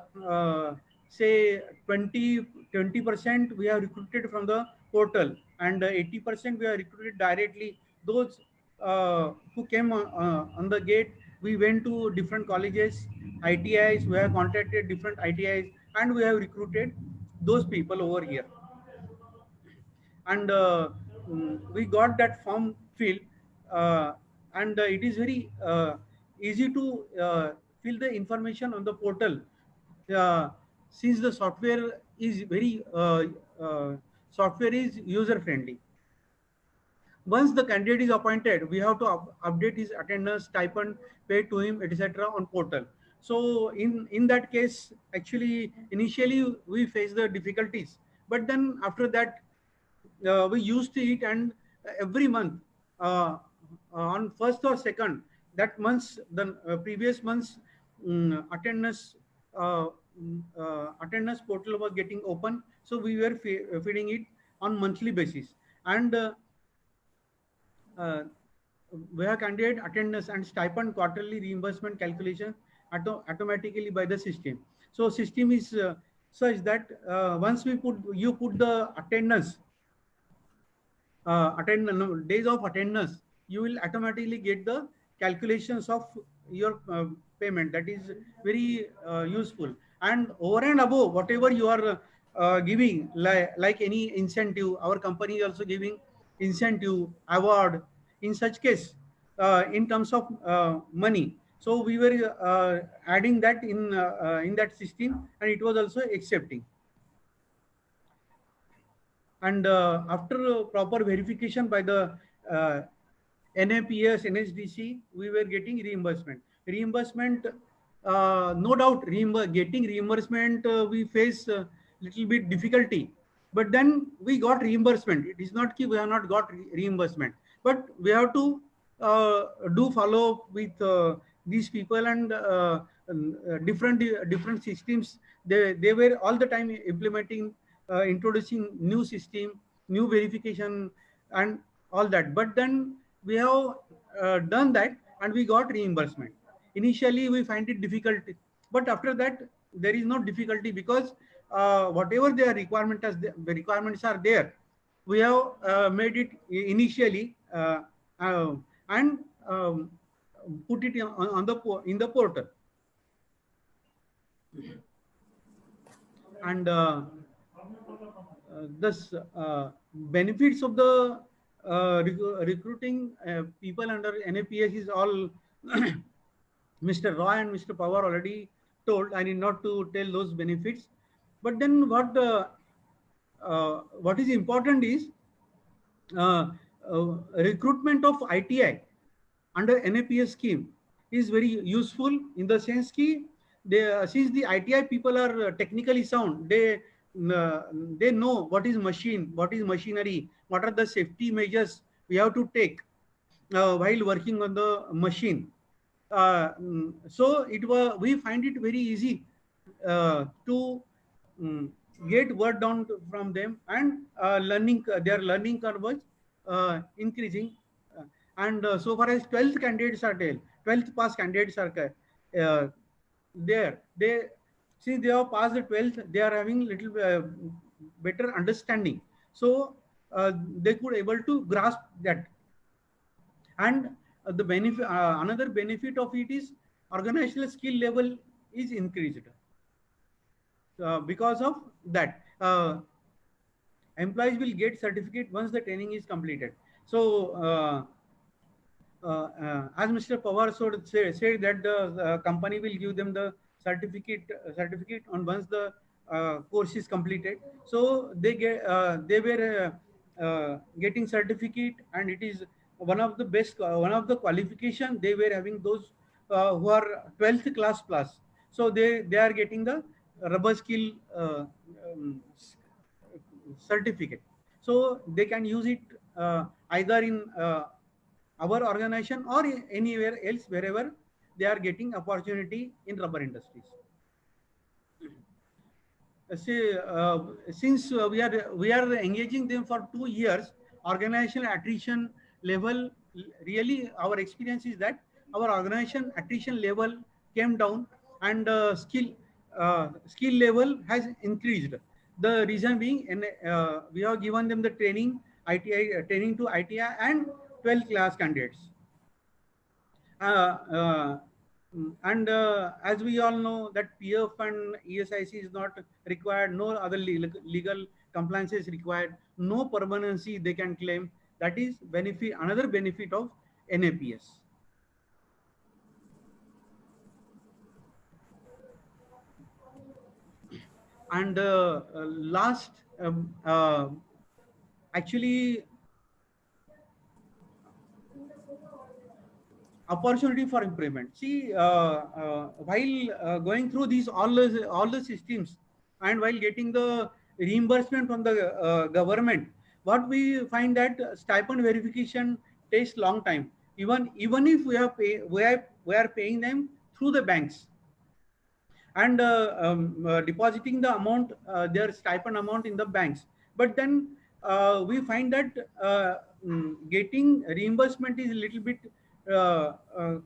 say 20% we have recruited from the portal, and 80% we have recruited directly. Those who came on the gate, we went to different colleges, ITIs, we have contacted different ITIs, and we have recruited those people over here. And we got that form filled, and it is very easy to fill the information on the portal, uh, since the uh, software is user friendly. Once the candidate is appointed, we have to update his attendance, stipend paid to him, etc. on portal. So in that case, actually initially we face the difficulties, but then after that we used to it, and every month on first or second that month's the previous month's uh, attendance portal was getting open, so we were feeding it on monthly basis. And uh, we have candidate attendance and stipend quarterly reimbursement calculation automatically by the system. So system is such that once you put the attendance, days of attendance, you will automatically get the calculations of your payment. That is very useful. And over and above whatever you are giving, like any incentive, our company is also giving incentive award in such case, in terms of money. So we were adding that in that system, and it was also accepting. And after proper verification by the uh, NAPS, NHDC, we were getting reimbursement. Reimbursement, no doubt, getting reimbursement, we face little bit difficulty. But then we got reimbursement. It is not that we have not got reimbursement, but we have to do follow up with these people, and different systems. They were all the time implementing, introducing new system, new verification, and all that. But then we have done that, and we got reimbursement. Initially we find it difficult, but after that there is no difficulty, because whatever their the requirements are there, we have made it initially, uh, and put it on the in the portal. And this benefits of the recruiting people under NAPS is all Mr. Roy and Mr. Pawar already told. I need not to tell those benefits. But then what what is important is uh, recruitment of ITI under NAPS scheme is very useful in the sense ki they, since the ITI people are technically sound, uh, they know what is machine, what is machinery, what are the safety measures we have to take while working on the machine. So it was, we find it very easy to mm, get word down from them, and learning their learning curve was increasing. And so far as 12th candidates are there, 12th pass candidates are there, they, since they have passed the 12th, they are having little better understanding, so they could able to grasp that. And the benefit, another benefit of it is organizational skill level is increased because of that. Employees will get certificate once the training is completed. So as Mr. Pawar said that the company will give them the certificate on once the course is completed. So they were getting certificate, and it is one of the best, one of the qualification they were having, those who are 12th class plus. So they are getting the rubber skill certificate. So they can use it either in our organization or anywhere else wherever they are getting opportunity in rubber industries. See, since we are engaging them for 2 years, organizational attrition level, really our experience is that our organization attrition level came down, and skill level has increased. The reason being, we have given them the training, ITI training to ITI and 12 class candidates. Uh, uh, and as we all know that PF and ESIC is not required, no other legal compliance is required, no permanency they can claim. That is benefit, another benefit of NAPS. And last, actually, opportunity for improvement. See, while going through these all the systems, and while getting the reimbursement from the government, what we find that stipend verification takes long time. Even if we are paying them through the banks, and depositing the amount, their stipend amount in the banks. But then we find that getting reimbursement is a little bit uh, uh,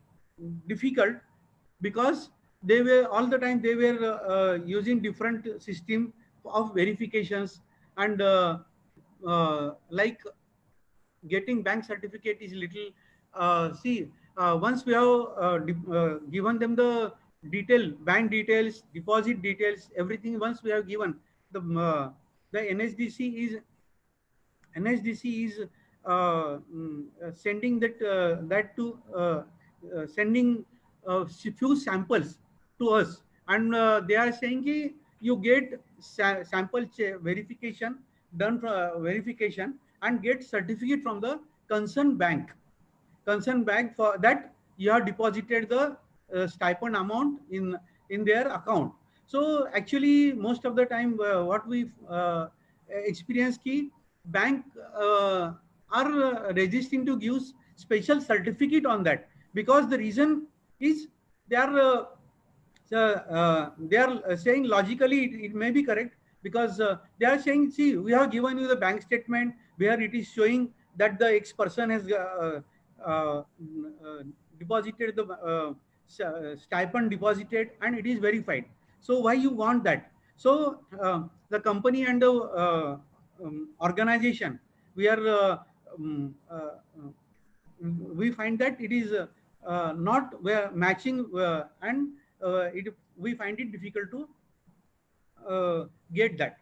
difficult, because they were all the time they were using different system of verifications, and like getting bank certificate is little, see, once we have given them the bank details, deposit details, everything, once we have given the NHDC is sending that to sending few samples to us, and they are saying ki you get sample verification done for verification, and get certificate from the concerned bank for that you have deposited the stipend amount in their account. So actually most of the time what we experience ki bank are registering to give special certificate on that, because the reason is they are they are saying logically it may be correct, because they are saying, see, we have given you the bank statement where it is showing that the X person has uh, deposited the stipend deposited, and it is verified. So why you want that? So the company and the organization, we are we find that it is not matching, and we find it difficult to get that.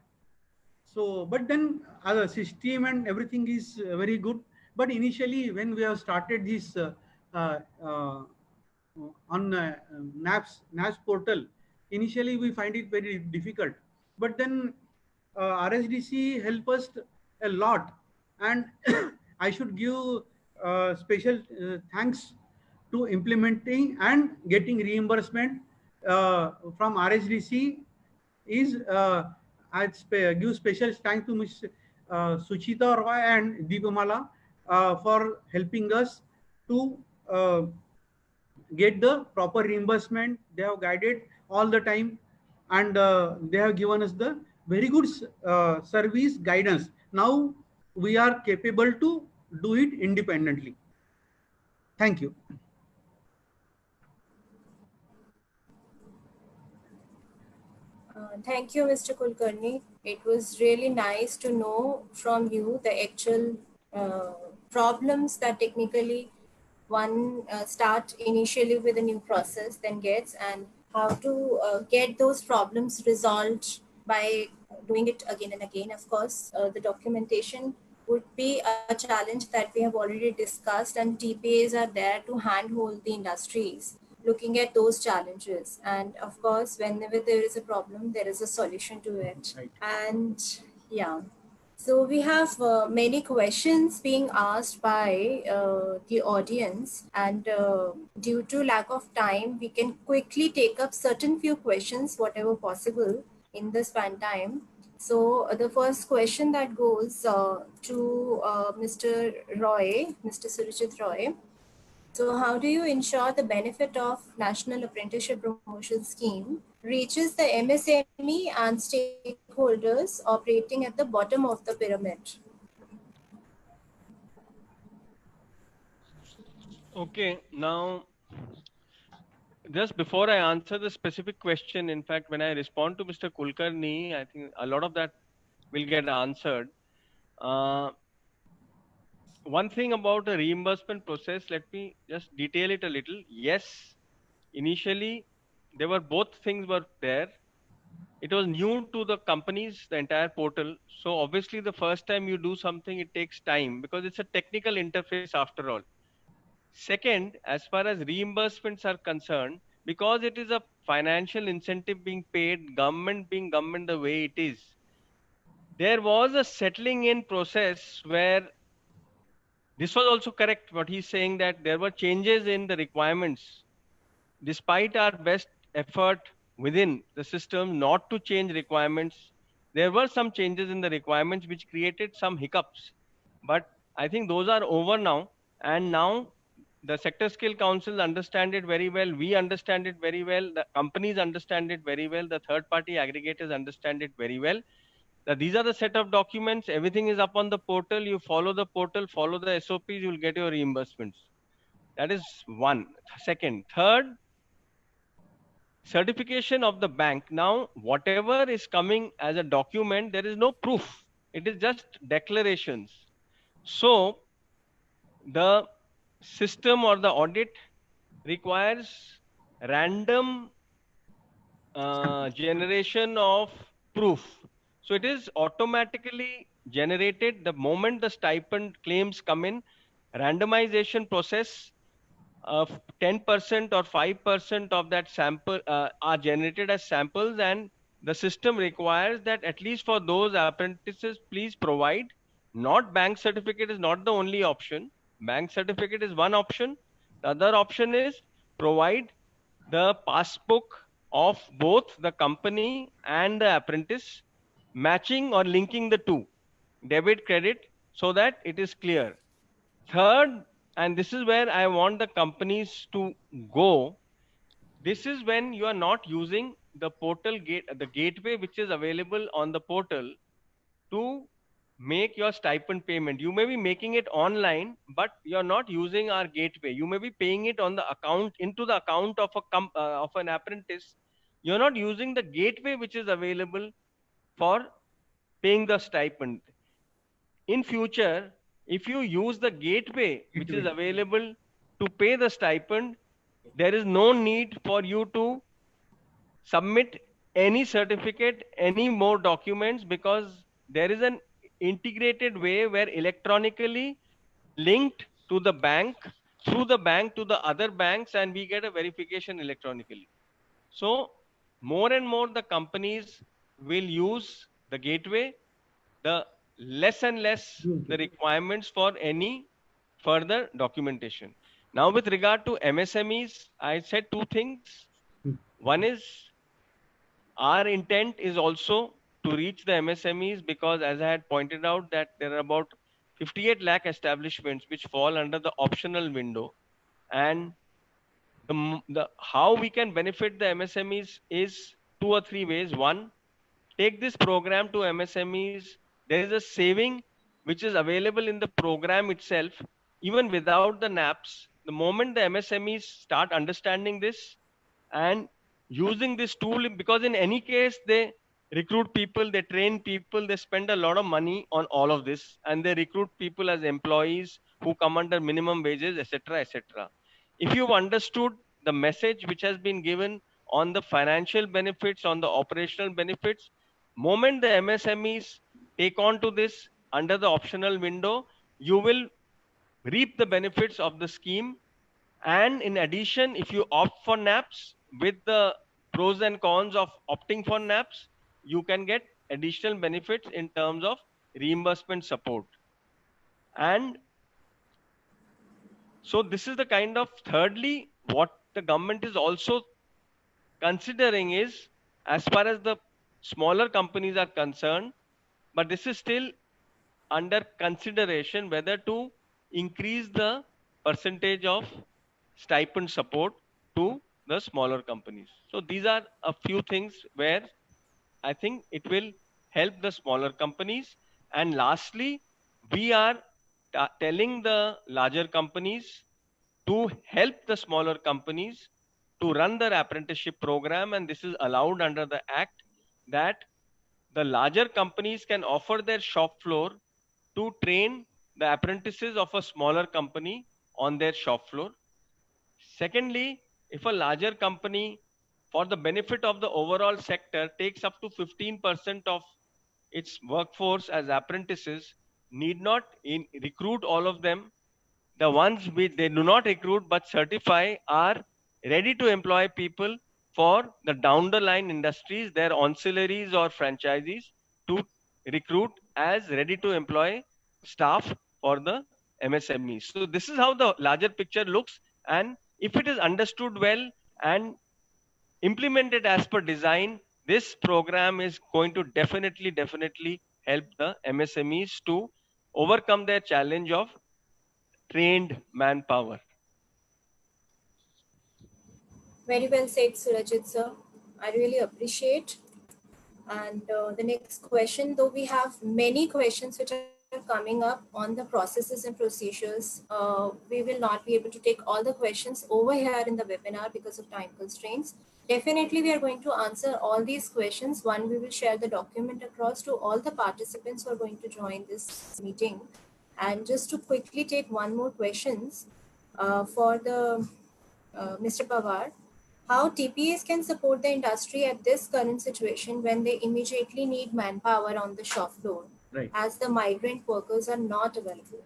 So but then the system and everything is very good. But initially when we have started this uh, uh, on NAPS portal, initially we find it very difficult. But then RSDC help us a lot, and I should give special thanks to implementing and getting reimbursement from RSDC is give special thanks to Ms. Suchita Roy and Deepamala for helping us to get the proper reimbursement. They have guided all the time, and they have given us the very good service guidance. Now we are capable to do it independently. Thank you. Thank you, Mr. Kulkarni. It was really nice to know from you the actual problems that technically one start initially with a new process, then gets, and how to get those problems resolved by doing it again and again. Of course, the documentation would be a challenge that we have already discussed, and TPAs are there to handhold the industries looking at those challenges. And of course, whenever there is a problem, there is a solution to it. Right. And yeah. So we have many questions being asked by the audience, and due to lack of time, we can quickly take up certain few questions, whatever possible in the span time. So the first question that goes to Mr. Roy, Mr. Surajit Roy. So how do you ensure the benefit of National Apprenticeship Promotion Scheme reaches the MSME and stakeholders operating at the bottom of the pyramid? Okay, now just before I answer the specific question, in fact, when I respond to Mr. Kulkarni, I think a lot of that will get answered. Uh, One thing about a reimbursement process, let me just detail it a little. Yes, initially there were both things were there. It was new to the companies, the entire portal. So obviously the first time you do something, it takes time because it's a technical interface after all. Second, as far as reimbursements are concerned, because it is a financial incentive being paid, government being government the way it is, there was a settling in process where this was also correct what he's saying, that there were changes in the requirements despite our best effort within the system not to change requirements. There were some changes in the requirements which created some hiccups, but I think those are over now. And now the sector skill councils understand it very well, we understand it very well, the companies understand it very well, the third party aggregators understand it very well, that these are the set of documents, everything is up on the portal, you follow the portal, follow the SOPs, you'll get your reimbursements. That is one. Second, third, certification of the bank. Now whatever is coming as a document, there is no proof, it is just declarations. So the system or the audit requires random generation of proof. So it is automatically generated the moment the stipend claims come in. Randomization process of 10% or 5% of that sample are generated as samples, and the system requires that at least for those apprentices, please provide. Not bank certificate is not the only option. Bank certificate is one option. The other option is provide the passbook of both the company and the apprentice, matching or linking the two, debit credit, so that it is clear. Third, and this is where I want the companies to go, this is when you are not using the portal gate, the gateway which is available on the portal to make your stipend payment. You may be making it online, but you're not using our gateway. You may be paying it on the account, into the account of of an apprentice. You're not using the gateway which is available for paying the stipend. In future, if you use the gateway which is available to pay the stipend, there is no need for you to submit any certificate, any more documents, because there is an integrated way where electronically linked to the bank, through the bank to the other banks, and we get a verification electronically. So more and more the companies will use the gateway, the less and less the requirements for any further documentation. Now, with regard to MSMEs, I said two things. One is our intent is also to reach the MSMEs because, as I had pointed out, that there are about 58 lakh establishments which fall under the optional window, and the how we can benefit the MSMEs is two or three ways. One, take this program to MSMEs. There is a saving which is available in the program itself, even without the NAPs. The moment the MSMEs start understanding this and using this tool, because in any case they recruit people, they train people, they spend a lot of money on all of this, and they recruit people as employees who come under minimum wages, etc., etc. If you've understood the message which has been given on the financial benefits, on the operational benefits, moment the MSMEs take on to this under the optional window, you will reap the benefits of the scheme. And in addition, if you opt for NAPs, with the pros and cons of opting for NAPs, you can get additional benefits in terms of reimbursement support. And so this is the kind of, thirdly, what the government is also considering is, as far as the smaller companies are concerned, but this is still under consideration, whether to increase the percentage of stipend support to the smaller companies. So these are a few things where I think it will help the smaller companies. And lastly, we are telling the larger companies to help the smaller companies to run their apprenticeship program, and this is allowed under the act, that the larger companies can offer their shop floor to train the apprentices of a smaller company on their shop floor. Secondly, if a larger company, for the benefit of the overall sector, takes up to 15% of its workforce as apprentices, need not recruit all of them. The ones which they do not recruit but certify are ready to employ people for the down the line industries, their ancillaries or franchisees, to recruit as ready to employ staff for the MSMEs. So this is how the larger picture looks, and if it is understood well and implemented as per design, this program is going to definitely help the MSMEs to overcome their challenge of trained manpower. Very well said, Surajit sir. I really appreciate. And the next question, though we have many questions which are coming up on the processes and procedures, we will not be able to take all the questions over here in the webinar because of time constraints. Definitely, we are going to answer all these questions. One, we will share the document across to all the participants who are going to join this meeting. And just to quickly take one more questions for the Mr. Pawar, how TPAs can support the industry at this current situation when they immediately need manpower on the shop floor, Right. as the migrant workers are not available.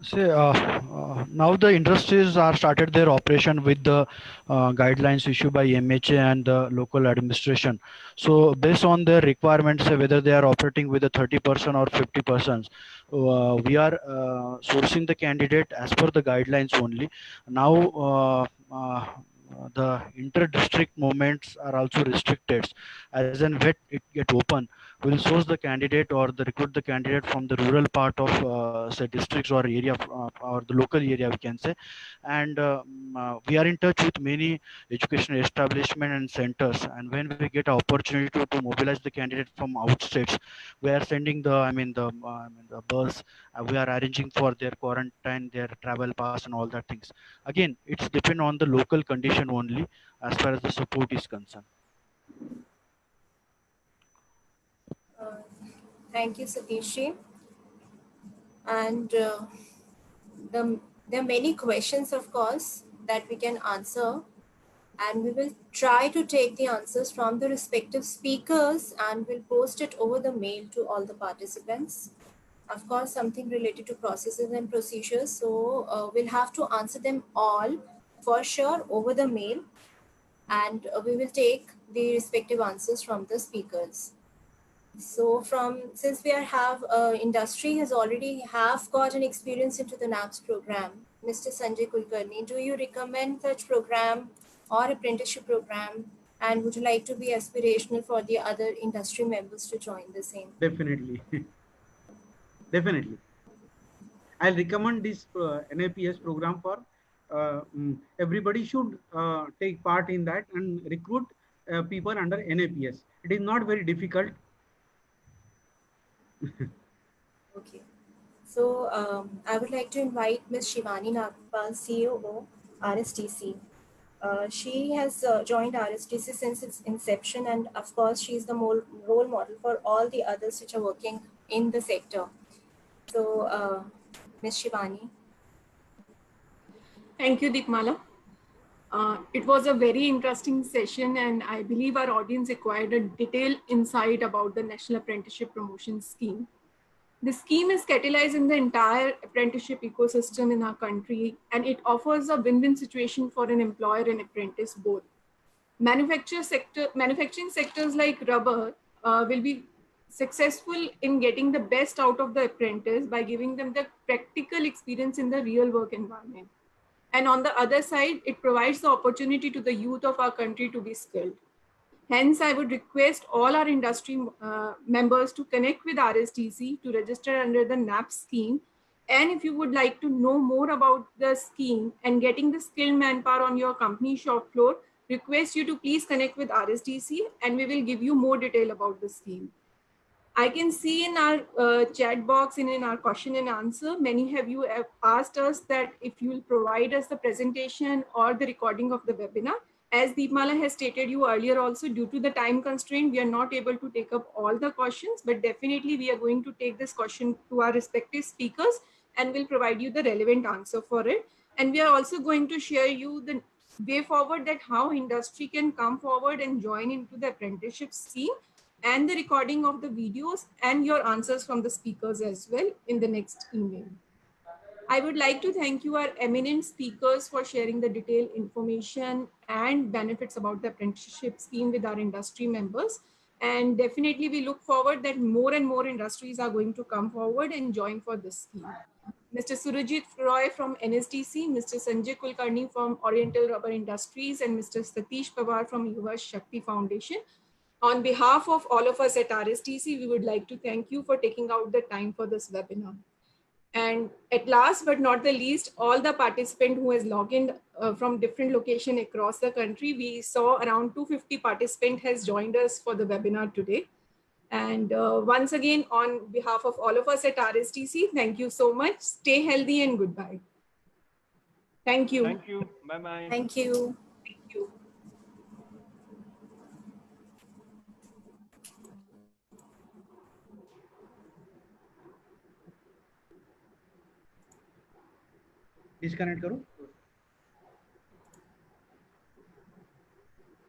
Say, now the industries are started their operation with the guidelines issued by MHA and the local administration. So based on their requirements, whether they are operating with a 30% or 50%, we are sourcing the candidate as per the guidelines only. Now the inter-district movements are also restricted. As and when it get open, we'll source the candidate or the recruit the candidate from the rural part of say districts or area or the local area, we can say. And we are in touch with many educational establishment and centers, and when we get an opportunity to mobilize the candidate from outstates, we are sending the the bus, we are arranging for their quarantine, their travel pass and all that things. Again, it's depend on the local condition only as far as the support is concerned. Uh, Thank you, Satish. And there are many questions, of course, that we can answer. And we will try to take the answers from the respective speakers and we'll post it over the mail to all the participants. Of course, something related to processes and procedures. So we'll have to answer them all for sure over the mail. And we will take the respective answers from the speakers. So since we have industry has already have got an experience into the NAPS program, Mr. Sanjay Kulkarni, do you recommend such program or apprenticeship program, and would you like to be aspirational for the other industry members to join the same? Definitely. Definitely. I'll recommend this NAPS program for everybody should take part in that and recruit people under NAPS. It is not very difficult. Okay. So I would like to invite Ms. Shivani Nagpal, COO, RSTC. She has joined RSTC since its inception, and of course, she is the role model for all the others which are working in the sector. So, Ms. Shivani. Thank you, Deepmala. It was a very interesting session, and I believe our audience acquired a detailed insight about the National Apprenticeship Promotion Scheme. The scheme is catalyzed in the entire apprenticeship ecosystem in our country, and it offers a win-win situation for an employer and apprentice both. Manufacturing sectors like rubber will be successful in getting the best out of the apprentice by giving them the practical experience in the real work environment. And on the other side, it provides the opportunity to the youth of our country to be skilled. Hence, I would request all our industry members to connect with RSTC to register under the NAP scheme. And if you would like to know more about the scheme and getting the skilled manpower on your company shop floor, request you to please connect with RSTC and we will give you more detail about the scheme. I can see in our chat box and in our question and answer, many of you have asked us that if you will provide us the presentation or the recording of the webinar. As Deepmala has stated you earlier also, due to the time constraint, we are not able to take up all the questions, but definitely we are going to take this question to our respective speakers and will provide you the relevant answer for it. And we are also going to share you the way forward that how industry can come forward and join into the apprenticeship scheme and the recording of the videos and your answers from the speakers as well in the next email. I would like to thank you, our eminent speakers, for sharing the detailed information and benefits about the apprenticeship scheme with our industry members. And definitely we look forward that more and more industries are going to come forward and join for this scheme. Mr. Surajit Roy from NSDC, Mr. Sanjay Kulkarni from Oriental Rubber Industries, and Mr. Satish Pawar from Yuva Shakti Foundation. On behalf of all of us at RSTC, we would like to thank you for taking out the time for this webinar. And at last but not the least, all the participants who has logged in from different locations across the country, we saw around 250 participants has joined us for the webinar today. And once again, on behalf of all of us at RSTC, thank you so much. Stay healthy and goodbye. Thank you. Thank you. Bye-bye. Thank you. Thank you. Disconnect करूं?